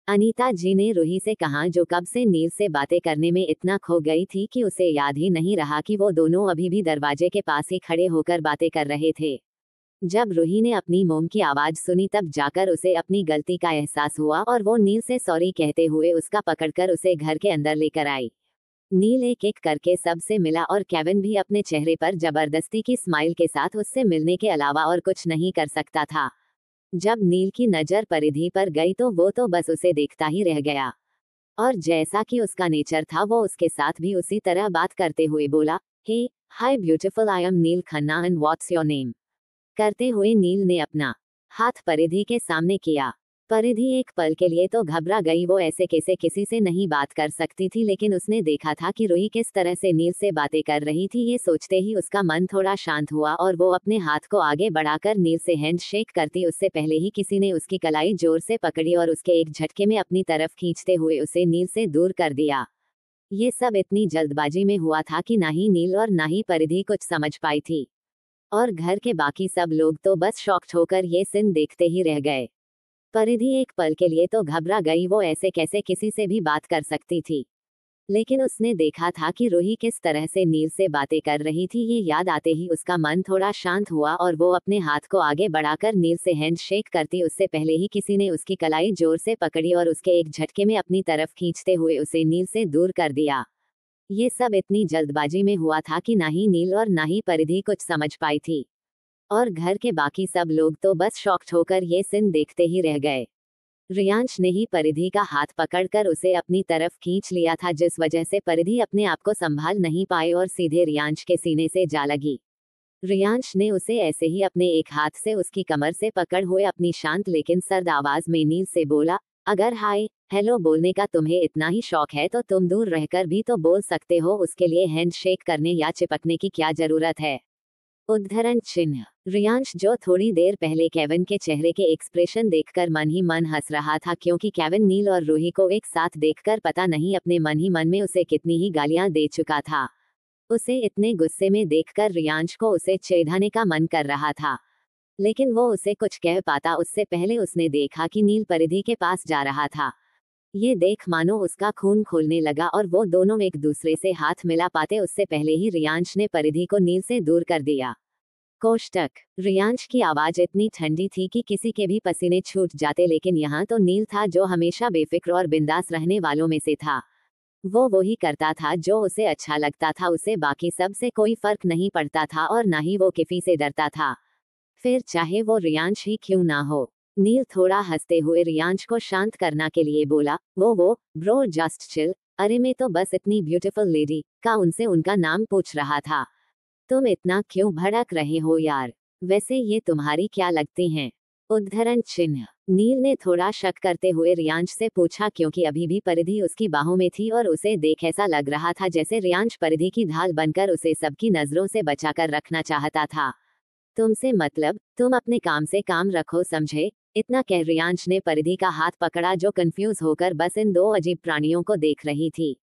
अनीता जी ने रूही से कहा, जो कब से नील से बातें करने में इतना खो गई थी कि उसे याद ही नहीं रहा कि वो दोनों अभी भी दरवाजे के पास ही खड़े होकर बातें कर रहे थे। जब रूही ने अपनी मोम की आवाज सुनी तब जाकर उसे अपनी गलती का एहसास हुआ और वो नील से सॉरी कहते हुए उसका पकड़कर उसे घर के अंदर लेकर आई। नील एक एक करके सबसे मिला और केविन भी अपने चेहरे पर जबरदस्ती की स्माइल के साथ उससे मिलने के अलावा और कुछ नहीं कर सकता था। जब नील की नजर परिधि पर गई तो वो तो बस उसे देखता ही रह गया, और जैसा कि उसका नेचर था वो उसके साथ भी उसी तरह बात करते हुए बोला, hey hi beautiful, I am Neel Khanna and what's your name. करते हुए नील ने अपना हाथ परिधि के सामने किया। परिधि एक पल के लिए तो घबरा गई। वो ऐसे कैसे किसी से नहीं बात कर सकती थी, लेकिन उसने देखा था कि रूही किस तरह से नील से बातें कर रही थी। ये सोचते ही उसका मन थोड़ा शांत हुआ और वो अपने हाथ को आगे बढ़ाकर नील से हैंड शेक करती उससे पहले ही किसी ने उसकी कलाई जोर से पकड़ी और उसके एक झटके में अपनी तरफ खींचते हुए उसे नील से दूर कर दिया। ये सब इतनी जल्दबाजी में हुआ था कि ना ही नील और ना ही परिधि कुछ समझ पाई थी, और घर के बाकी सब लोग तो बस शॉक्ड होकर ये सीन देखते ही रह गए। परिधि एक पल के लिए तो घबरा गई। वो ऐसे कैसे किसी से भी बात कर सकती थी, लेकिन उसने देखा था कि रूही किस तरह से नील से बातें कर रही थी। ये याद आते ही उसका मन थोड़ा शांत हुआ और वो अपने हाथ को आगे बढ़ाकर नील से हैंड शेक करती उससे पहले ही किसी ने उसकी कलाई जोर से पकड़ी और उसके एक झटके में अपनी तरफ खींचते हुए उसे नील से दूर कर दिया। ये सब इतनी जल्दबाजी में हुआ था कि ना ही नील और ना ही परिधि कुछ समझ पाई थी, और घर के बाकी सब लोग तो बस शॉक्ड होकर ये सीन देखते ही रह गए। रियांश ने ही परिधि का हाथ पकड़कर उसे अपनी तरफ खींच लिया था, जिस वजह से परिधि अपने आप को संभाल नहीं पाई और सीधे रियांश के सीने से जा लगी। रियांश ने उसे ऐसे ही अपने एक हाथ से उसकी कमर से पकड़ हुए अपनी शांत लेकिन सर्द आवाज में नील से बोला, अगर हाय हेलो बोलने का तुम्हें इतना ही शौक है तो तुम दूर रहकर भी तो बोल सकते हो, उसके लिए हैंड शेक करने या चिपकने की क्या जरूरत है? उद्धरण चिन्ह। रियांश, जो थोड़ी देर पहले केविन के चेहरे के एक्सप्रेशन देखकर मन ही मन हंस रहा था, क्योंकि केविन नील और रूही को एक साथ देखकर पता नहीं अपने मन ही मन में उसे कितनी ही गालियां दे चुका था। उसे इतने गुस्से में देखकर रियांश को उसे चिढ़ाने का मन कर रहा था, लेकिन वो उसे कुछ कह पाता उससे पहले उसने देखा कि नील परिधि के पास जा रहा था। ये देख मानो उसका खून खोलने लगा और वो दोनों एक दूसरे से हाथ मिला पाते उससे पहले ही रियांश ने परिधि को नील से दूर कर दिया। कोष्टक। रियांश की आवाज इतनी ठंडी थी कि किसी के भी पसीने छूट जाते, लेकिन यहाँ तो नील था जो हमेशा बेफिक्र और बिंदास रहने वालों में से था। वो वही करता था जो उसे अच्छा लगता था। उसे बाकी सब से कोई फर्क नहीं पड़ता था और ना ही वो किसी से डरता था, फिर चाहे वो रियांश ही क्यों ना हो। नील थोड़ा हंसते हुए रियांश को शांत करने के लिए बोला, वो ब्रो जस्ट चिल। अरे, मैं तो बस इतनी ब्यूटीफुल लेडी का उनसे उनका नाम पूछ रहा था। तुम इतना क्यों भड़क रहे हो यार? वैसे ये तुम्हारी क्या लगती हैं? उद्धरण चिन्ह। नील ने थोड़ा शक करते हुए रियांश से पूछा, क्योंकि अभी भी परिधि उसकी बाहों में थी और उसे देख ऐसा लग रहा था जैसे रियांश परिधि की ढाल बनकर उसे सबकी नजरों से बचाकर रखना चाहता था। तुमसे मतलब? तुम अपने काम से काम रखो, समझे? इतना कह रियांश ने परिधि का हाथ पकड़ा जो कंफ्यूज होकर बस इन दो अजीब प्राणियों को देख रही थी।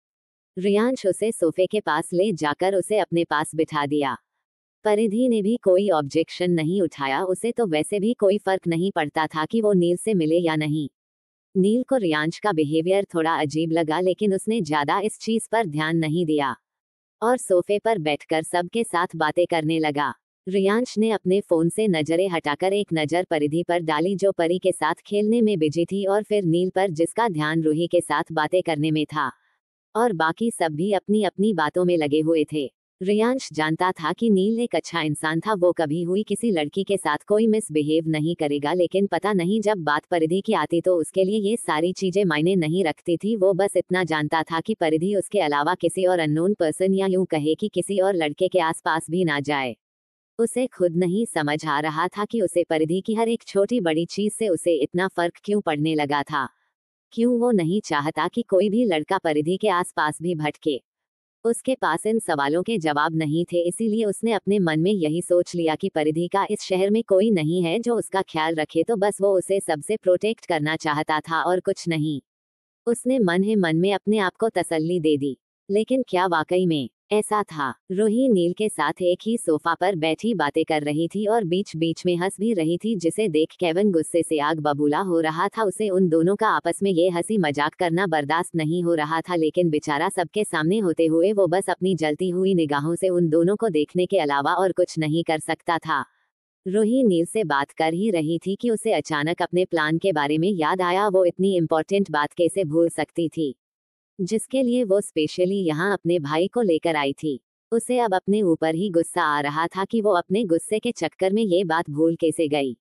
रियांश उसे सोफे के पास ले जाकर उसे अपने पास बिठा दिया। परिधि ने भी कोई ऑब्जेक्शन नहीं उठाया, उसे तो वैसे भी कोई फर्क नहीं पड़ता था कि वो नील से मिले या नहीं। नील को रियांश का बिहेवियर थोड़ा अजीब लगा, लेकिन उसने ज्यादा इस चीज पर ध्यान नहीं दिया और सोफे पर बैठकर सबके साथ बातें करने लगा। रियांश ने अपने फोन से नजरें हटाकर एक नजर परिधि पर डाली जो परी के साथ खेलने में बिजी थी, और फिर नील पर जिसका ध्यान रूही के साथ बातें करने में था, और बाकी सब भी अपनी अपनी बातों में लगे हुए थे। रियांश जानता था कि नील एक अच्छा इंसान था, वो कभी हुई किसी लड़की के साथ कोई मिसबिहेव नहीं करेगा, लेकिन पता नहीं जब बात परिधि की आती तो उसके लिए ये सारी चीजें मायने नहीं रखती थी। वो बस इतना जानता था कि परिधि उसके अलावा किसी और अननोन पर्सन या यूं कहे कि किसी और लड़के के आसपास भी ना जाए। उसे खुद नहीं समझ आ रहा था कि उसे परिधि की हर एक छोटी बड़ी चीज से उसे इतना फर्क क्यों पड़ने लगा था। क्यों वो नहीं चाहता कि कोई भी लड़का परिधि के आसपास भी भटके। उसके पास इन सवालों के जवाब नहीं थे, इसीलिए उसने अपने मन में यही सोच लिया कि परिधि का इस शहर में कोई नहीं है जो उसका ख्याल रखे, तो बस वो उसे सबसे प्रोटेक्ट करना चाहता था और कुछ नहीं। उसने मन ही मन में अपने आप को तसल्ली दे दी। लेकिन क्या वाकई में ऐसा था? रूही नील के साथ एक ही सोफा पर बैठी बातें कर रही थी और बीच बीच में हंस भी रही थी, जिसे देख केविन गुस्से से आग बबूला हो रहा था। उसे उन दोनों का आपस में ये हंसी मजाक करना बर्दाश्त नहीं हो रहा था, लेकिन बेचारा सबके सामने होते हुए वो बस अपनी जलती हुई निगाहों से उन दोनों को देखने के अलावा और कुछ नहीं कर सकता था। रूही नील से बात कर ही रही थी कि उसे अचानक अपने प्लान के बारे में याद आया। वो इतनी इम्पोर्टेंट बात कैसे भूल सकती थी, जिसके लिए वो स्पेशली यहाँ अपने भाई को लेकर आई थी। उसे अब अपने ऊपर ही गुस्सा आ रहा था कि वो अपने गुस्से के चक्कर में ये बात भूल कैसे गई।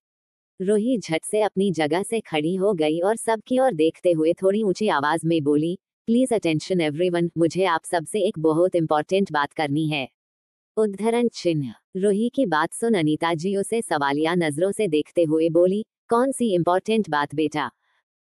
रूही झट से अपनी जगह से खड़ी हो गई और सबकी ओर देखते हुए थोड़ी ऊंची आवाज में बोली, प्लीज अटेंशन एवरीवन, मुझे आप सबसे एक बहुत इंपॉर्टेंट बात करनी है। उद्धरण चिन्ह। रूही की बात सुन अनीता जी उसे सवालिया नजरों से देखते हुए बोली, कौन सी इम्पोर्टेंट बात बेटा?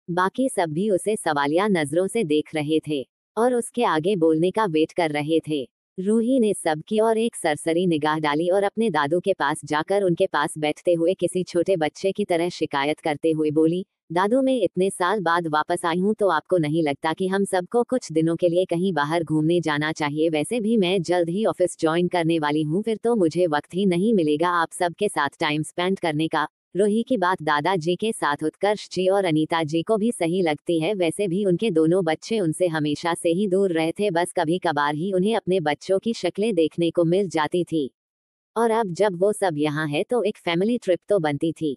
बाकी सब भी उसे सवालिया नजरों से देख रहे थे और उसके आगे बोलने का वेट कर रहे थे। रूही ने सबकी ओर एक सरसरी निगाह डाली और अपने दादू के पास जाकर उनके पास बैठते हुए किसी छोटे बच्चे की तरह शिकायत करते हुए बोली, दादू मैं इतने साल बाद वापस आई हूँ, तो आपको नहीं लगता कि हम सबको कुछ दिनों के लिए कहीं बाहर घूमने जाना चाहिए? वैसे भी मैं जल्द ही ऑफिस ज्वाइन करने वाली हूँ, फिर तो मुझे वक्त ही नहीं मिलेगा आप सबके साथ टाइम स्पेंड करने का। रूही की बात दादाजी के साथ उत्कर्ष जी और अनीता जी को भी सही लगती है। वैसे भी उनके दोनों बच्चे उनसे हमेशा से ही दूर रहे थे, बस कभी कभार ही उन्हें अपने बच्चों की शक्लें देखने को मिल जाती थी, और अब जब वो सब यहाँ है तो एक फैमिली ट्रिप तो बनती थी।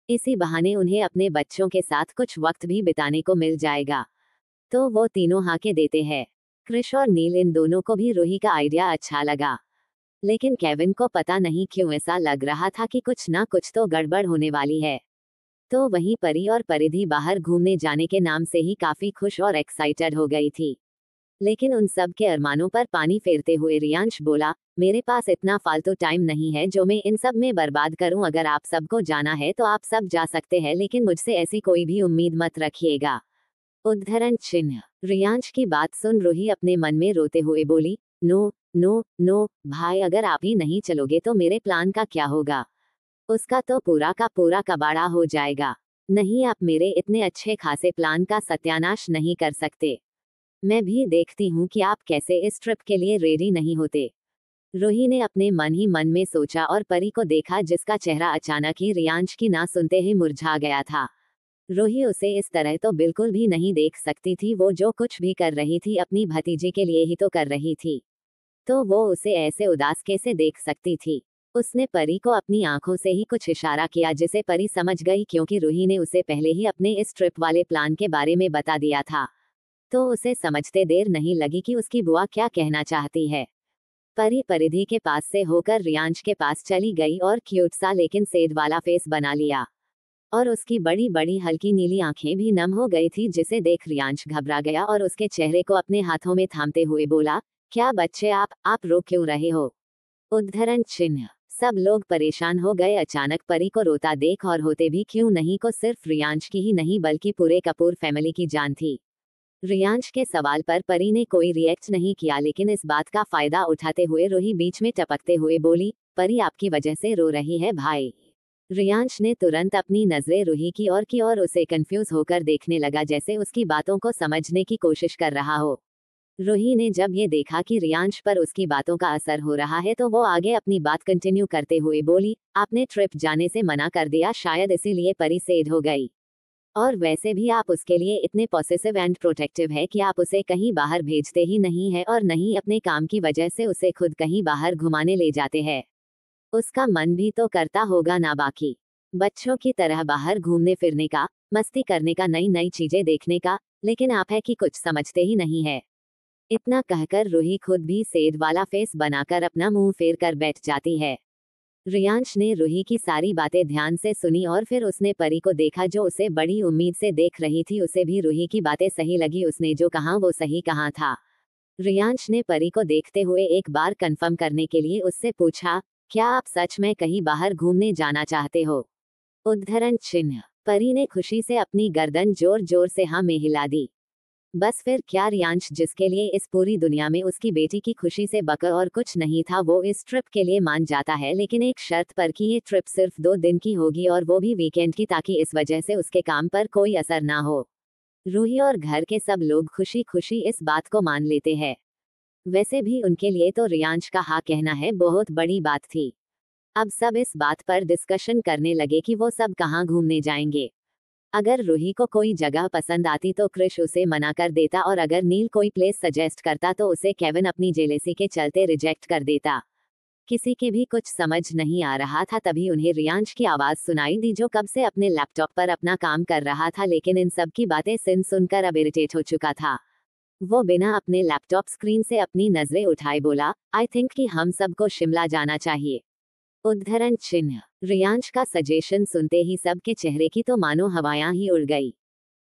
इसी बहाने उन्हें अपने बच्चों के साथ कुछ वक्त भी बिताने को मिल जाएगा। तो वो तीनों हाके देते हैं। कृष और नील इन दोनों को भी रूही का आइडिया अच्छा लगा, लेकिन केविन को पता नहीं क्यों ऐसा लग रहा था कि कुछ ना कुछ तो गड़बड़ होने वाली है। तो वहीं परी और परिधि बाहर घूमने जाने के नाम से ही काफी खुश और एक्साइटेड हो गई थी। लेकिन उन सब के अरमानों पर पानी फेरते हुए रियांश बोला, मेरे पास इतना फालतू टाइम नहीं है जो मैं इन सब में बर्बाद करूं। अगर आप सबको जाना है तो आप सब जा सकते हैं, लेकिन मुझसे ऐसी कोई भी उम्मीद मत रखिएगा। उद्धरण चिन्ह। रियांश की बात सुन रूही अपने मन में रोते हुए बोली, नो नो नो भाई, अगर आप ही नहीं चलोगे तो मेरे प्लान का क्या होगा? उसका तो पूरा का पूरा कबाड़ा हो जाएगा। नहीं, आप मेरे इतने अच्छे खासे प्लान का सत्यानाश नहीं कर सकते। मैं भी देखती हूँ कि आप कैसे इस ट्रिप के लिए रेडी नहीं होते। रूही ने अपने मन ही मन में सोचा और परी को देखा, जिसका चेहरा अचानक ही रियांश की ना सुनते ही मुरझा गया था। रूही उसे इस तरह तो बिल्कुल भी नहीं देख सकती थी। वो जो कुछ भी कर रही थी अपनी भतीजी के लिए ही तो कर रही थी, तो वो उसे ऐसे उदास कैसे देख सकती थी? उसने परी को अपनी आंखों से ही कुछ इशारा किया, जिसे परी समझ गई, क्योंकि रूही ने उसे पहले ही अपने इस ट्रिप वाले प्लान के बारे में बता दिया था। तो उसे समझते देर नहीं लगी कि उसकी बुआ क्या कहना चाहती है। परी परिधि के पास से होकर रियांश के पास चली गई और क्यूट सा लेकिन सेड वाला फेस बना लिया, और उसकी बड़ी बड़ी हल्की नीली आंखें भी नम हो गई थी, जिसे देख रियांश घबरा गया और उसके चेहरे को अपने हाथों में थामते हुए बोला, क्या बच्चे आप रो क्यों रहे हो? उद्धरण चिन्ह। सब लोग परेशान हो गए अचानक परी को रोता देख, और होते भी क्यों नहीं को सिर्फ रियांश की ही नहीं बल्कि पूरे कपूर फैमिली की जान थी। रियांश के सवाल पर परी ने कोई रिएक्ट नहीं किया, लेकिन इस बात का फायदा उठाते हुए रूही बीच में टपकते हुए बोली, परी आपकी वजह से रो रही है भाई। रियांश ने तुरंत अपनी नजरें रूही की और उसे कंफ्यूज होकर देखने लगा, जैसे उसकी बातों को समझने की कोशिश कर रहा हो। रूही ने जब ये देखा कि रियांश पर उसकी बातों का असर हो रहा है तो वो आगे अपनी बात कंटिन्यू करते हुए बोली, आपने ट्रिप जाने से मना कर दिया, शायद इसीलिए परी सेड हो गई। और वैसे भी आप उसके लिए इतने पॉसेसिव एंड प्रोटेक्टिव है कि आप उसे कहीं बाहर भेजते ही नहीं है और नहीं अपने काम की वजह से उसे खुद कहीं बाहर घुमाने ले जाते हैं। उसका मन भी तो करता होगा ना बाकी बच्चों की तरह बाहर घूमने फिरने का, मस्ती करने का, नई नई चीजें देखने का, लेकिन आप है कि कुछ समझते ही नहीं है। इतना कहकर रूही खुद भी सेड वाला फेस बनाकर अपना मुंह फेर कर बैठ जाती है। रियांश ने रूही की सारी बातें ध्यान से सुनी और फिर उसने परी को देखा जो उसे बड़ी उम्मीद से देख रही थी। उसे भी रूही की बातें सही लगी, उसने जो कहा वो सही कहा था। रियांश ने परी को देखते हुए एक बार कंफर्म करने के लिए उससे पूछा, क्या आप सच में कहीं बाहर घूमने जाना चाहते हो? उद्धरण चिन्ह। परी ने खुशी से अपनी गर्दन जोर जोर से हाँ में हिला दी। बस फिर क्या, रियांश जिसके लिए इस पूरी दुनिया में उसकी बेटी की खुशी से बकर और कुछ नहीं था, वो इस ट्रिप के लिए मान जाता है, लेकिन एक शर्त पर कि ये ट्रिप सिर्फ 2 दिन की होगी और वो भी वीकेंड की, ताकि इस वजह से उसके काम पर कोई असर ना हो। रूही और घर के सब लोग खुशी खुशी इस बात को मान लेते हैं। वैसे भी उनके लिए तो रियांश का हाँ कहना है बहुत बड़ी बात थी। अब सब इस बात पर डिस्कशन करने लगे कि वो सब कहाँ घूमने जाएंगे। अगर रूही को कोई जगह पसंद आती तो क्रिश उसे मना कर देता, और अगर नील कोई प्लेस सजेस्ट करता तो उसे केविन अपनी जेलेसी के चलते रिजेक्ट कर देता। किसी के भी कुछ समझ नहीं आ रहा था, तभी उन्हें रियांश की आवाज सुनाई दी जो कब से अपने लैपटॉप पर अपना काम कर रहा था, लेकिन इन सब की बातें सुनकर अब इरिटेट हो चुका था। वो बिना अपने लैपटॉप स्क्रीन से अपनी नजरें उठाए बोला, आई थिंक कि हम सबको शिमला जाना चाहिए। उद्धरण चिन्ह। रियांश का सजेशन सुनते ही सबके चेहरे की तो मानो हवायां ही उड़ गई।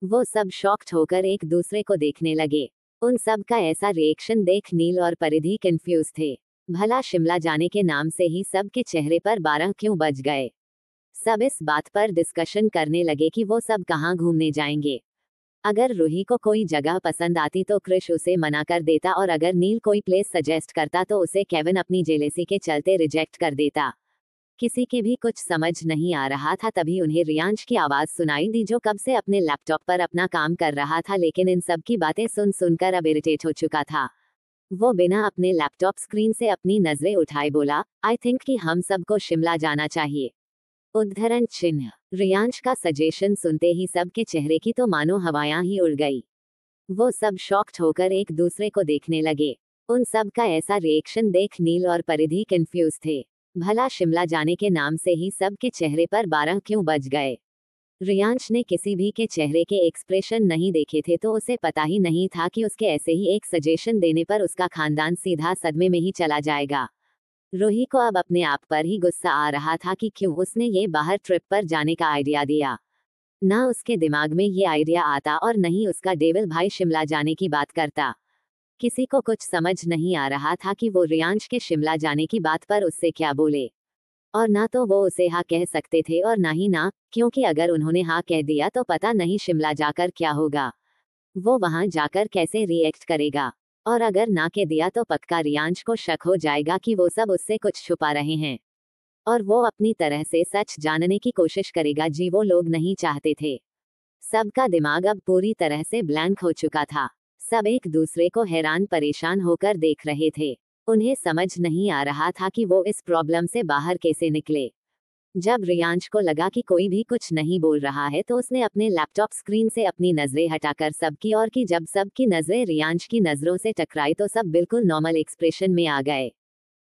वो सब शॉक्ड होकर एक दूसरे को देखने लगे। उन सब का ऐसा रिएक्शन देख नील और परिधि कंफ्यूज थे। भला शिमला जाने के नाम से ही सबके चेहरे पर 12 क्यों बज गए? सब इस बात पर डिस्कशन करने लगे कि वो सब कहाँ घूमने जाएंगे। अगर रूही को कोई जगह पसंद आती तो क्रिश उसे मना कर देता, और अगर नील कोई प्लेस सजेस्ट करता तो उसे केविन अपनी जेलेसी के चलते रिजेक्ट कर देता। किसी के भी कुछ समझ नहीं आ रहा था, तभी उन्हें रियांश की आवाज सुनाई दी जो कब से अपने लैपटॉप पर अपना काम कर रहा था, लेकिन इन सब की बातें सुनकर अब इरिटेट हो चुका था। वो बिना अपने लैपटॉप स्क्रीन से अपनी नजरें उठाए बोला, आई थिंक कि हम सबको शिमला जाना चाहिए। उद्धरण चिन्ह। रियांश का सजेशन सुनते ही सबके चेहरे की तो मानो हवायां ही उड़ गई। वो सब शॉक्ड होकर एक दूसरे को देखने लगे। उन सब का ऐसा रिएक्शन देख नील और परिधि कंफ्यूज थे। भला शिमला जाने के नाम से ही सबके चेहरे पर 12 क्यों बज गए? रियांश ने किसी भी के चेहरे के एक्सप्रेशन नहीं देखे थे, तो उसे पता ही नहीं था कि उसके ऐसे ही एक सजेशन देने पर उसका खानदान सीधा सदमे में ही चला जाएगा। रूही को अब अपने आप पर ही गुस्सा आ रहा था कि क्यों उसने ये बाहर ट्रिप पर जाने का आइडिया दिया। ना उसके दिमाग में ये आइडिया आता और न ही उसका डेविल भाई शिमला जाने की बात करता। किसी को कुछ समझ नहीं आ रहा था कि वो रियांश के शिमला जाने की बात पर उससे क्या बोले। और ना तो वो उसे हाँ कह सकते थे और ना ही ना, क्योंकि अगर उन्होंने हाँ कह दिया तो पता नहीं शिमला जाकर क्या होगा। वो वहां जाकर कैसे रिएक्ट करेगा, और अगर ना कह दिया तो पक्का रियांश को शक हो जाएगा कि वो सब उससे कुछ छुपा रहे हैं, और वो अपनी तरह से सच जानने की कोशिश करेगा जी वो लोग नहीं चाहते थे। सबका दिमाग अब पूरी तरह से ब्लैंक हो चुका था। सब एक दूसरे को हैरान परेशान होकर देख रहे थे। उन्हें समझ नहीं आ रहा था कि वो इस प्रॉब्लम से बाहर कैसे निकले। जब रियांश को लगा कि कोई भी कुछ नहीं बोल रहा है तो उसने अपने लैपटॉप स्क्रीन से अपनी नजरें हटाकर सबकी और की। जब सबकी नजरें रियांश की नजरों से टकराई तो सब बिल्कुल नॉर्मल एक्सप्रेशन में आ गए।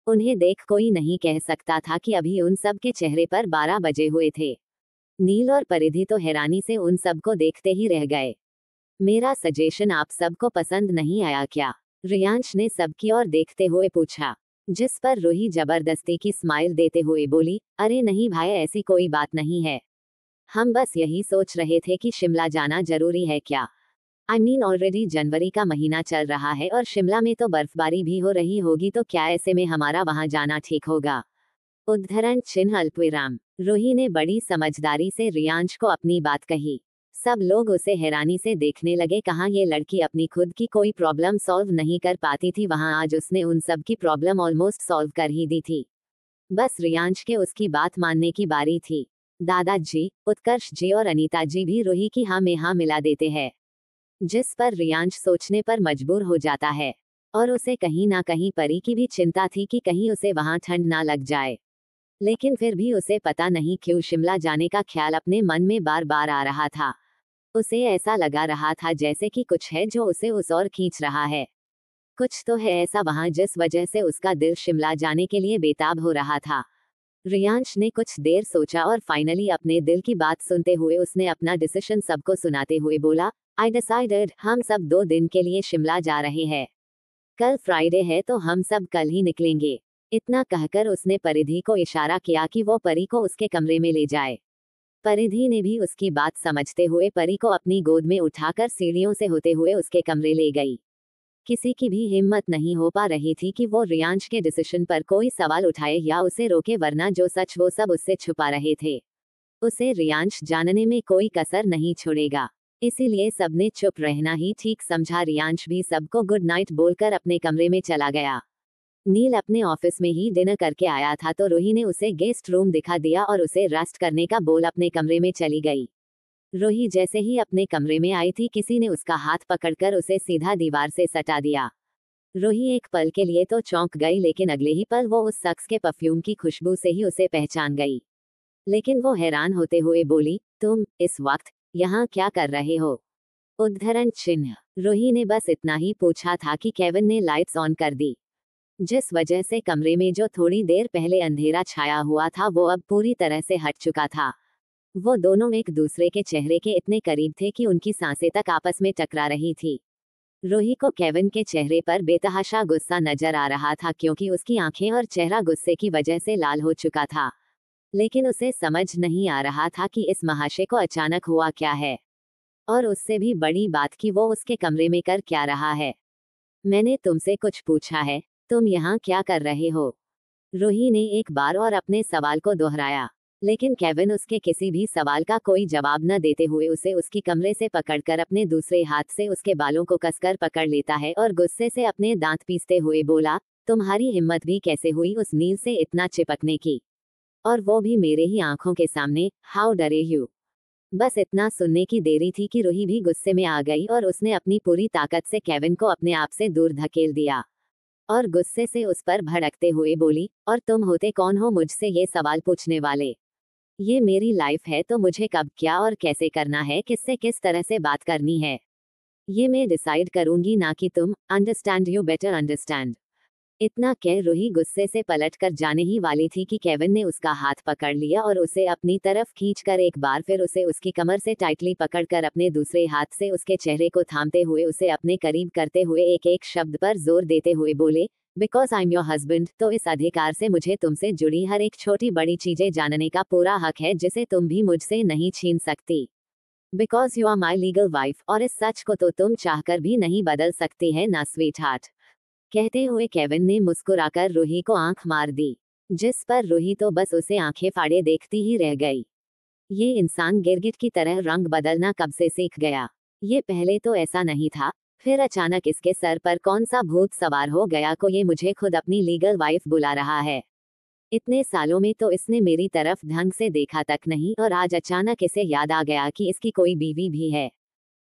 उन्हें देख कोई नहीं कह सकता था कि अभी उन सब के चेहरे पर 12 बजे हुए थे। नील और परिधि तो हैरानी से उन सबको देखते ही रह गए। मेरा सजेशन आप सबको पसंद नहीं आया क्या? रियांश ने सबकी ओर देखते हुए पूछा, जिस पर रूही जबरदस्ती की स्माइल देते हुए बोली, अरे नहीं भाई, ऐसी कोई बात नहीं है। हम बस यही सोच रहे थे कि शिमला जाना जरूरी है क्या? आई मीन ऑलरेडी जनवरी का महीना चल रहा है और शिमला में तो बर्फबारी भी हो रही होगी, तो क्या ऐसे में हमारा वहां जाना ठीक होगा? उद्धरण चिन्ह अल्पविराम। रूही ने बड़ी समझदारी से रियांश को अपनी बात कही। सब लोग उसे हैरानी से देखने लगे। कहाँ ये लड़की अपनी खुद की कोई प्रॉब्लम सॉल्व नहीं कर पाती थी, वहां आज उसने उन सब की प्रॉब्लम ऑलमोस्ट सॉल्व कर ही दी थी। बस रियांश के उसकी बात मानने की बारी थी। दादाजी, उत्कर्ष जी और अनीता जी भी रूही की हाँ में हाँ मिला देते हैं, जिस पर रियांश सोचने पर मजबूर हो जाता है। और उसे कहीं ना कहीं परी की भी चिंता थी कि कहीं उसे वहां ठंड ना लग जाए। लेकिन फिर भी उसे पता नहीं क्यों शिमला जाने का ख्याल अपने मन में बार बार आ रहा था। उसे ऐसा लगा रहा था जैसे कि कुछ है जो उसे उस ओर खींच रहा है। कुछ तो है ऐसा वहां जिस वजह से उसका दिल शिमला जाने के लिए बेताब हो रहा था। रियांश ने कुछ देर सोचा और फाइनली अपने दिल की बात सुनते हुए उसने अपना डिसीजन सबको सुनाते हुए बोला, आई डिसाइडेड, हम सब 2 दिन के लिए शिमला जा रहे हैं। कल फ्राइडे है तो हम सब कल ही निकलेंगे। इतना कहकर उसने परिधि को इशारा किया कि वो परी को उसके कमरे में ले जाए। परिधि ने भी उसकी बात समझते हुए परी को अपनी गोद में उठाकर सीढ़ियों से होते हुए उसके कमरे ले गई। किसी की भी हिम्मत नहीं हो पा रही थी कि वो रियांश के डिसीजन पर कोई सवाल उठाए या उसे रोके, वरना जो सच वो सब उससे छुपा रहे थे। उसे रियांश जानने में कोई कसर नहीं छोड़ेगा, इसीलिए सबने चुप रहना ही ठीक समझा। रियांश भी सबको गुड नाइट बोलकर अपने कमरे में चला गया। नील अपने ऑफिस में ही डिनर करके आया था तो रूही ने उसे गेस्ट रूम दिखा दिया और उसे रेस्ट करने का बोल अपने कमरे में चली गई। रूही जैसे ही अपने कमरे में आई थी किसी ने उसका हाथ पकड़कर उसे सीधा दीवार से सटा दिया। रूही एक पल के लिए तो चौंक गई, लेकिन अगले ही पल वो उस शख्स के परफ्यूम की खुशबू से ही उसे पहचान गई। लेकिन वो हैरान होते हुए बोली, तुम इस वक्त यहाँ क्या कर रहे हो? उद्धरण चिन्ह। रूही ने बस इतना ही पूछा था कि केविन ने लाइट्स ऑन कर दी, जिस वजह से कमरे में जो थोड़ी देर पहले अंधेरा छाया हुआ था वो अब पूरी तरह से हट चुका था। वो दोनों एक दूसरे के चेहरे के इतने करीब थे कि उनकी सांसें तक आपस में टकरा रही थी। रूही को केविन के चेहरे पर बेतहाशा गुस्सा नजर आ रहा था, क्योंकि उसकी आंखें और चेहरा गुस्से की वजह से लाल हो चुका था। लेकिन उसे समझ नहीं आ रहा था कि इस महाशय को अचानक हुआ क्या है, और उससे भी बड़ी बात कि वो उसके कमरे में कर क्या रहा है। मैंने तुमसे कुछ पूछा है, तुम यहाँ क्या कर रहे हो? रूही ने एक बार और अपने सवाल को दोहराया, लेकिन केविन उसके किसी भी सवाल का कोई जवाब न देते हुए उसे उसकी कमरे से पकड़कर अपने दूसरे हाथ से उसके बालों को कसकर पकड़ लेता है और गुस्से से अपने दांत पीसते हुए बोला, तुम्हारी हिम्मत भी कैसे हुई उस नील से इतना चिपकने की, और वो भी मेरे ही आंखों के सामने, हाउ डरे यू। बस इतना सुनने की देरी थी कि रूही भी गुस्से में आ गई और उसने अपनी पूरी ताकत से केविन को अपने आप से दूर धकेल दिया और गुस्से से उस पर भड़कते हुए बोली, और तुम होते कौन हो मुझसे ये सवाल पूछने वाले? ये मेरी लाइफ है तो मुझे कब क्या और कैसे करना है, किससे किस तरह से बात करनी है, ये मैं डिसाइड करूंगी, ना कि तुम। Understand, you better understand. इतना कह रूही गुस्से से पलट कर जाने ही वाली थी कि केविन ने उसका हाथ पकड़ लिया और उसे अपनी तरफ खींचकर एक बार फिर उसे उसकी कमर से टाइटली पकड़कर अपने दूसरे हाथ से उसके चेहरे को थामते हुए उसे अपने करीब करते हुए एक एक शब्द पर जोर देते हुए बोले, because I am your husband, तो इस अधिकार से मुझे तुमसे जुड़ी हर एक छोटी बड़ी चीजें जानने का पूरा हक है, जिसे तुम भी मुझसे नहीं छीन सकती। Because you are my legal wife, और इस सच को तो तुम चाहकर भी नहीं बदल सकती है ना स्वीट हार्ट। कहते हुए केविन ने मुस्कुराकर रूही को आंख मार दी, जिस पर रूही तो बस उसे आंखें फाड़े देखती ही रह गई। ये इंसान गिरगिट की तरह रंग बदलना कब से सीख गया? ये पहले तो ऐसा नहीं था, फिर अचानक इसके सर पर कौन सा भूत सवार हो गया को ये मुझे खुद अपनी लीगल वाइफ बुला रहा है। इतने सालों में तो इसने मेरी तरफ ढंग से देखा तक नहीं, और आज अचानक इसे याद आ गया कि इसकी कोई बीवी भी है।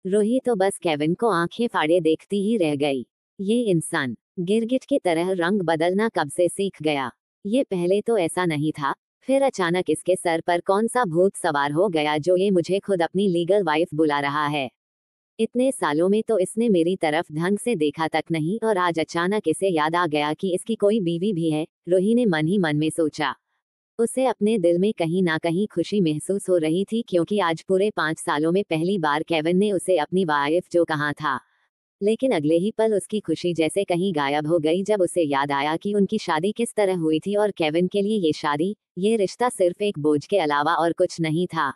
रूही तो बस केविन को आंखें फाड़े देखती ही रह गई। ये इंसान गिरगिट की तरह रंग बदलना कब से सीख गया? ये पहले तो ऐसा नहीं था, फिर अचानक इसके सर पर कौन सा भूत सवार हो गया जो ये मुझे खुद अपनी लीगल वाइफ बुला रहा है। इतने सालों में तो इसने मेरी तरफ ढंग से देखा तक नहीं, और आज अचानक इसे याद आ गया कि इसकी कोई बीवी भी है। रूही ने मन ही मन में सोचा। उसे अपने दिल में कहीं ना कहीं खुशी महसूस हो रही थी, क्योंकि आज पूरे 5 सालों में पहली बार केविन ने उसे अपनी वाइफ जो कहा था। लेकिन अगले ही पल उसकी खुशी जैसे कहीं गायब हो गई जब उसे याद आया कि उनकी शादी किस तरह हुई थी, और केविन के लिए ये शादी, ये रिश्ता सिर्फ एक बोझ के अलावा और कुछ नहीं था,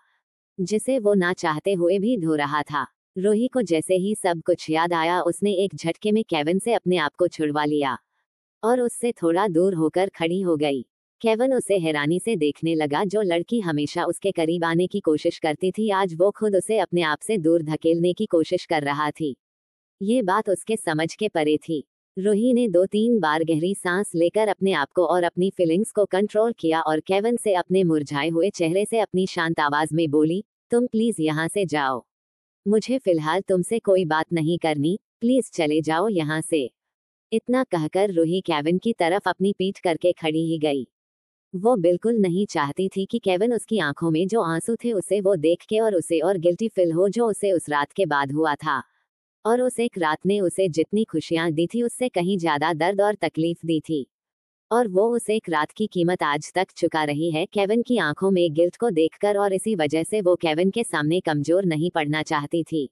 जिसे वो ना चाहते हुए भी ढो रहा था। रूही को जैसे ही सब कुछ याद आया उसने एक झटके में केविन से अपने आप को छुड़वा लिया और उससे थोड़ा दूर होकर खड़ी हो गई। केविन उसे हैरानी से देखने लगा। जो लड़की हमेशा उसके करीब आने की कोशिश करती थी, आज वो खुद उसे अपने आप से दूर धकेलने की कोशिश कर रहा थी। ये बात उसके समझ के परे थी। रूही ने 2-3 बार गहरी सांस लेकर अपने आप को और अपनी फीलिंग्स को कंट्रोल किया और केविन से अपने मुरझाए हुए चेहरे से अपनी शांत आवाज में बोली, तुम प्लीज यहाँ से जाओ। मुझे फिलहाल तुमसे कोई बात नहीं करनी, प्लीज चले जाओ यहाँ से। इतना कहकर रूही केविन की तरफ अपनी पीठ करके खड़ी ही गई। वो बिल्कुल नहीं चाहती थी कि केविन उसकी आंखों में जो आंसू थे उसे वो देख के और उसे और गिल्टी फील हो जो उसे उस रात के बाद हुआ था। और उस एक रात ने उसे जितनी खुशियां दी थी उससे कहीं ज्यादा दर्द और तकलीफ दी थी। और वो उस एक रात की कीमत आज तक चुका रही है केविन की आंखों में गिल्ट को देखकर, और इसी वजह से वो केविन के सामने कमजोर नहीं पड़ना चाहती थी।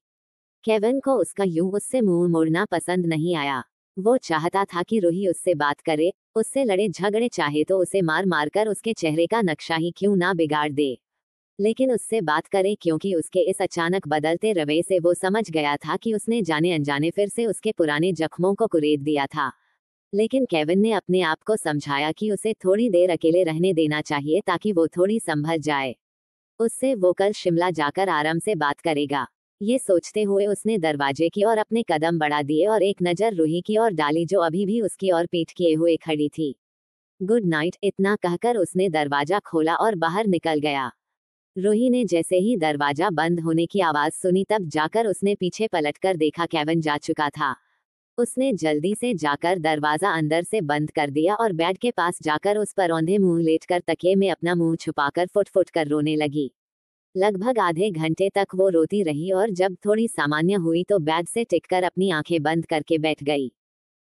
केविन को उसका यूं उससे मुंह मोड़ना पसंद नहीं आया। वो चाहता था कि रूही उससे बात करे, उससे लड़े झगड़े, चाहे तो उसे मार मार कर उसके चेहरे का नक्शा ही क्यों ना बिगाड़ दे, लेकिन उससे बात करे, क्योंकि उसके इस अचानक बदलते रवैये से वो समझ गया था कि उसने जाने अनजाने फिर से उसके पुराने जख्मों को कुरेद दिया था। लेकिन केविन ने अपने आप को समझाया कि उसे थोड़ी देर अकेले रहने देना चाहिए ताकि वो थोड़ी संभल जाए। उससे वो कल शिमला जाकर आराम से बात करेगा। ये सोचते हुए उसने दरवाजे की ओर अपने कदम बढ़ा दिए और एक नज़र रूही की ओर डाली जो अभी भी उसकी ओर पीठ किए हुए खड़ी थी। गुड नाइट, इतना कहकर उसने दरवाजा खोला और बाहर निकल गया। रूही ने जैसे ही दरवाजा बंद होने की आवाज सुनी तब जाकर उसने पीछे पलटकर देखा, केविन जा चुका था। उसने जल्दी से जाकर दरवाजा अंदर से बंद कर दिया और बेड के पास जाकर उस पर औंधे मुंह लेटकर तकिए में अपना मुंह छुपाकर फुट फुट कर रोने लगी। लगभग आधे घंटे तक वो रोती रही और जब थोड़ी सामान्य हुई तो बेड से टिककर अपनी आंखें बंद करके बैठ गई।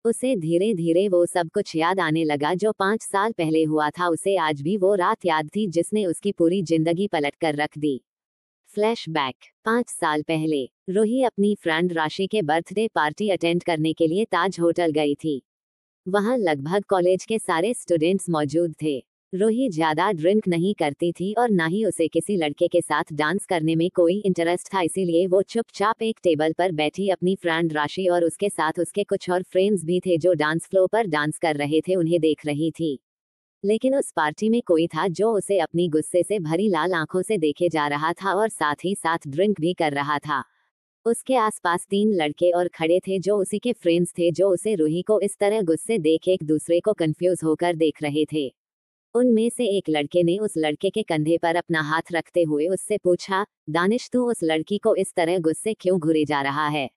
उसे धीरे धीरे वो सब कुछ याद आने लगा जो 5 साल पहले हुआ था। उसे आज भी वो रात याद थी जिसने उसकी पूरी जिंदगी पलट कर रख दी। फ्लैशबैक। 5 साल पहले रूही अपनी फ्रेंड राशि के बर्थडे पार्टी अटेंड करने के लिए ताज होटल गई थी। वहां लगभग कॉलेज के सारे स्टूडेंट्स मौजूद थे। रूही ज्यादा ड्रिंक नहीं करती थी और ना ही उसे किसी लड़के के साथ डांस करने में कोई इंटरेस्ट था, इसीलिए वो चुपचाप एक टेबल पर बैठी अपनी फ्रेंड राशि और उसके साथ उसके कुछ और फ्रेंड्स भी थे जो डांस फ्लोर पर डांस कर रहे थे, उन्हें देख रही थी। लेकिन उस पार्टी में कोई था जो उसे अपनी गुस्से से भरी लाल आंखों से देखे जा रहा था और साथ ही साथ ड्रिंक भी कर रहा था। उसके आसपास 3 लड़के और खड़े थे जो उसी के फ्रेंड्स थे, जो उसे रूही को इस तरह गुस्से देख एक दूसरे को कंफ्यूज होकर देख रहे थे। उनमें से एक लड़के ने उस लड़के के कंधे पर अपना हाथ रखते हुए उससे पूछा, दानिश, तू उस लड़की को इस तरह गुस्से क्यों घूरे जा रहा है?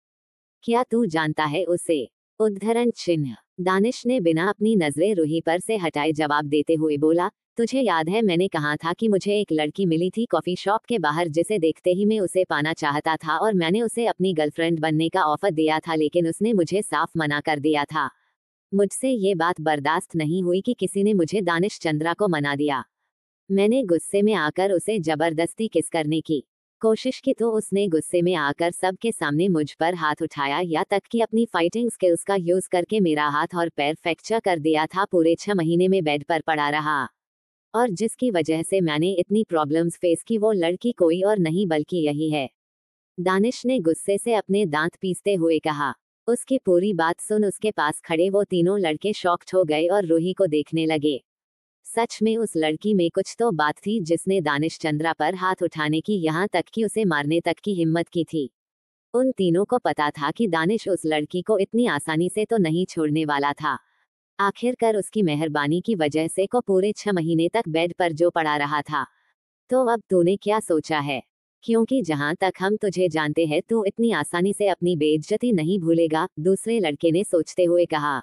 क्या तू जानता है उसे? उद्धरण चिन्ह। दानिश ने बिना अपनी नजरें रूही पर से हटाए जवाब देते हुए बोला, तुझे याद है मैंने कहा था कि मुझे एक लड़की मिली थी कॉफी शॉप के बाहर जिसे देखते ही मैं उसे पाना चाहता था और मैंने उसे अपनी गर्लफ्रेंड बनने का ऑफर दिया था, लेकिन उसने मुझे साफ मना कर दिया था। मुझसे ये बात बर्दाश्त नहीं हुई कि किसी ने मुझे दानिश चंद्रा को मना दिया। मैंने गुस्से में आकर उसे जबरदस्ती किस करने की कोशिश की तो उसने गुस्से में आकर सबके सामने मुझ पर हाथ उठाया, या तक कि अपनी फाइटिंग स्किल्स का यूज करके मेरा हाथ और पैर फ्रैक्चर कर दिया था। पूरे 6 महीने में बेड पर पड़ा रहा और जिसकी वजह से मैंने इतनी प्रॉब्लम्स फेस की वो लड़की कोई और नहीं बल्कि यही है। दानिश ने गुस्से से अपने दांत पीसते हुए कहा। उसकी पूरी बात सुन उसके पास खड़े वो तीनों लड़के शॉक्ड हो गए और रूही को देखने लगे। सच में उस लड़की में कुछ तो बात थी जिसने दानिश चंद्रा पर हाथ उठाने की, यहाँ तक कि उसे मारने तक की हिम्मत की थी। उन तीनों को पता था कि दानिश उस लड़की को इतनी आसानी से तो नहीं छोड़ने वाला था। आखिरकार उसकी मेहरबानी की वजह से को पूरे 6 महीने तक बेड पर जो पड़ा रहा था। तो अब तूने क्या सोचा है? क्योंकि जहां तक हम तुझे जानते हैं तू इतनी आसानी से अपनी बेइज्जती नहीं भूलेगा, दूसरे लड़के ने सोचते हुए कहा।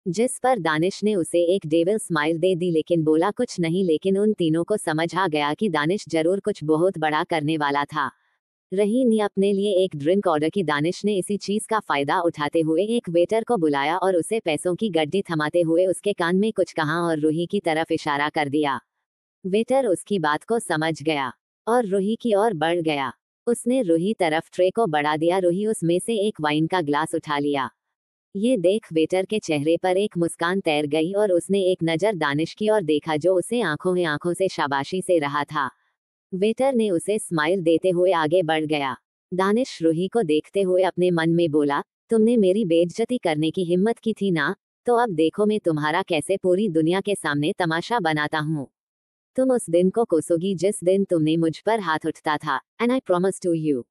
जिस पर दानिश ने उसे एक डेविल स्माइल दे दी लेकिन बोला कुछ नहीं। लेकिन उन तीनों को समझ आ गया कि दानिश जरूर कुछ बहुत बड़ा करने वाला था। रही ने अपने लिए एक ड्रिंक ऑर्डर की। दानिश ने इसी चीज का फायदा उठाते हुए एक वेटर को बुलाया और उसे पैसों की गड्डी थमाते हुए उसके कान में कुछ कहा और रूही की तरफ इशारा कर दिया। वेटर उसकी बात को समझ गया और रूही की ओर बढ़ गया। उसने रूही तरफ ट्रे को बढ़ा दिया। रूही उसमें से एक वाइन का ग्लास उठा लिया। ये देख वेटर के चेहरे पर एक मुस्कान तैर गई और उसने एक नजर दानिश की ओर देखा जो उसे आंखों से शाबाशी से रहा था। वेटर ने उसे स्माइल देते हुए आगे बढ़ गया। दानिश रूही को देखते हुए अपने मन में बोला, तुमने मेरी बेइज्जती करने की हिम्मत की थी ना, तो अब देखो मैं तुम्हारा कैसे पूरी दुनिया के सामने तमाशा बनाता हूँ। तुम उस दिन को कोसोगी जिस दिन तुमने मुझ पर हाथ उठता था, and I promise to you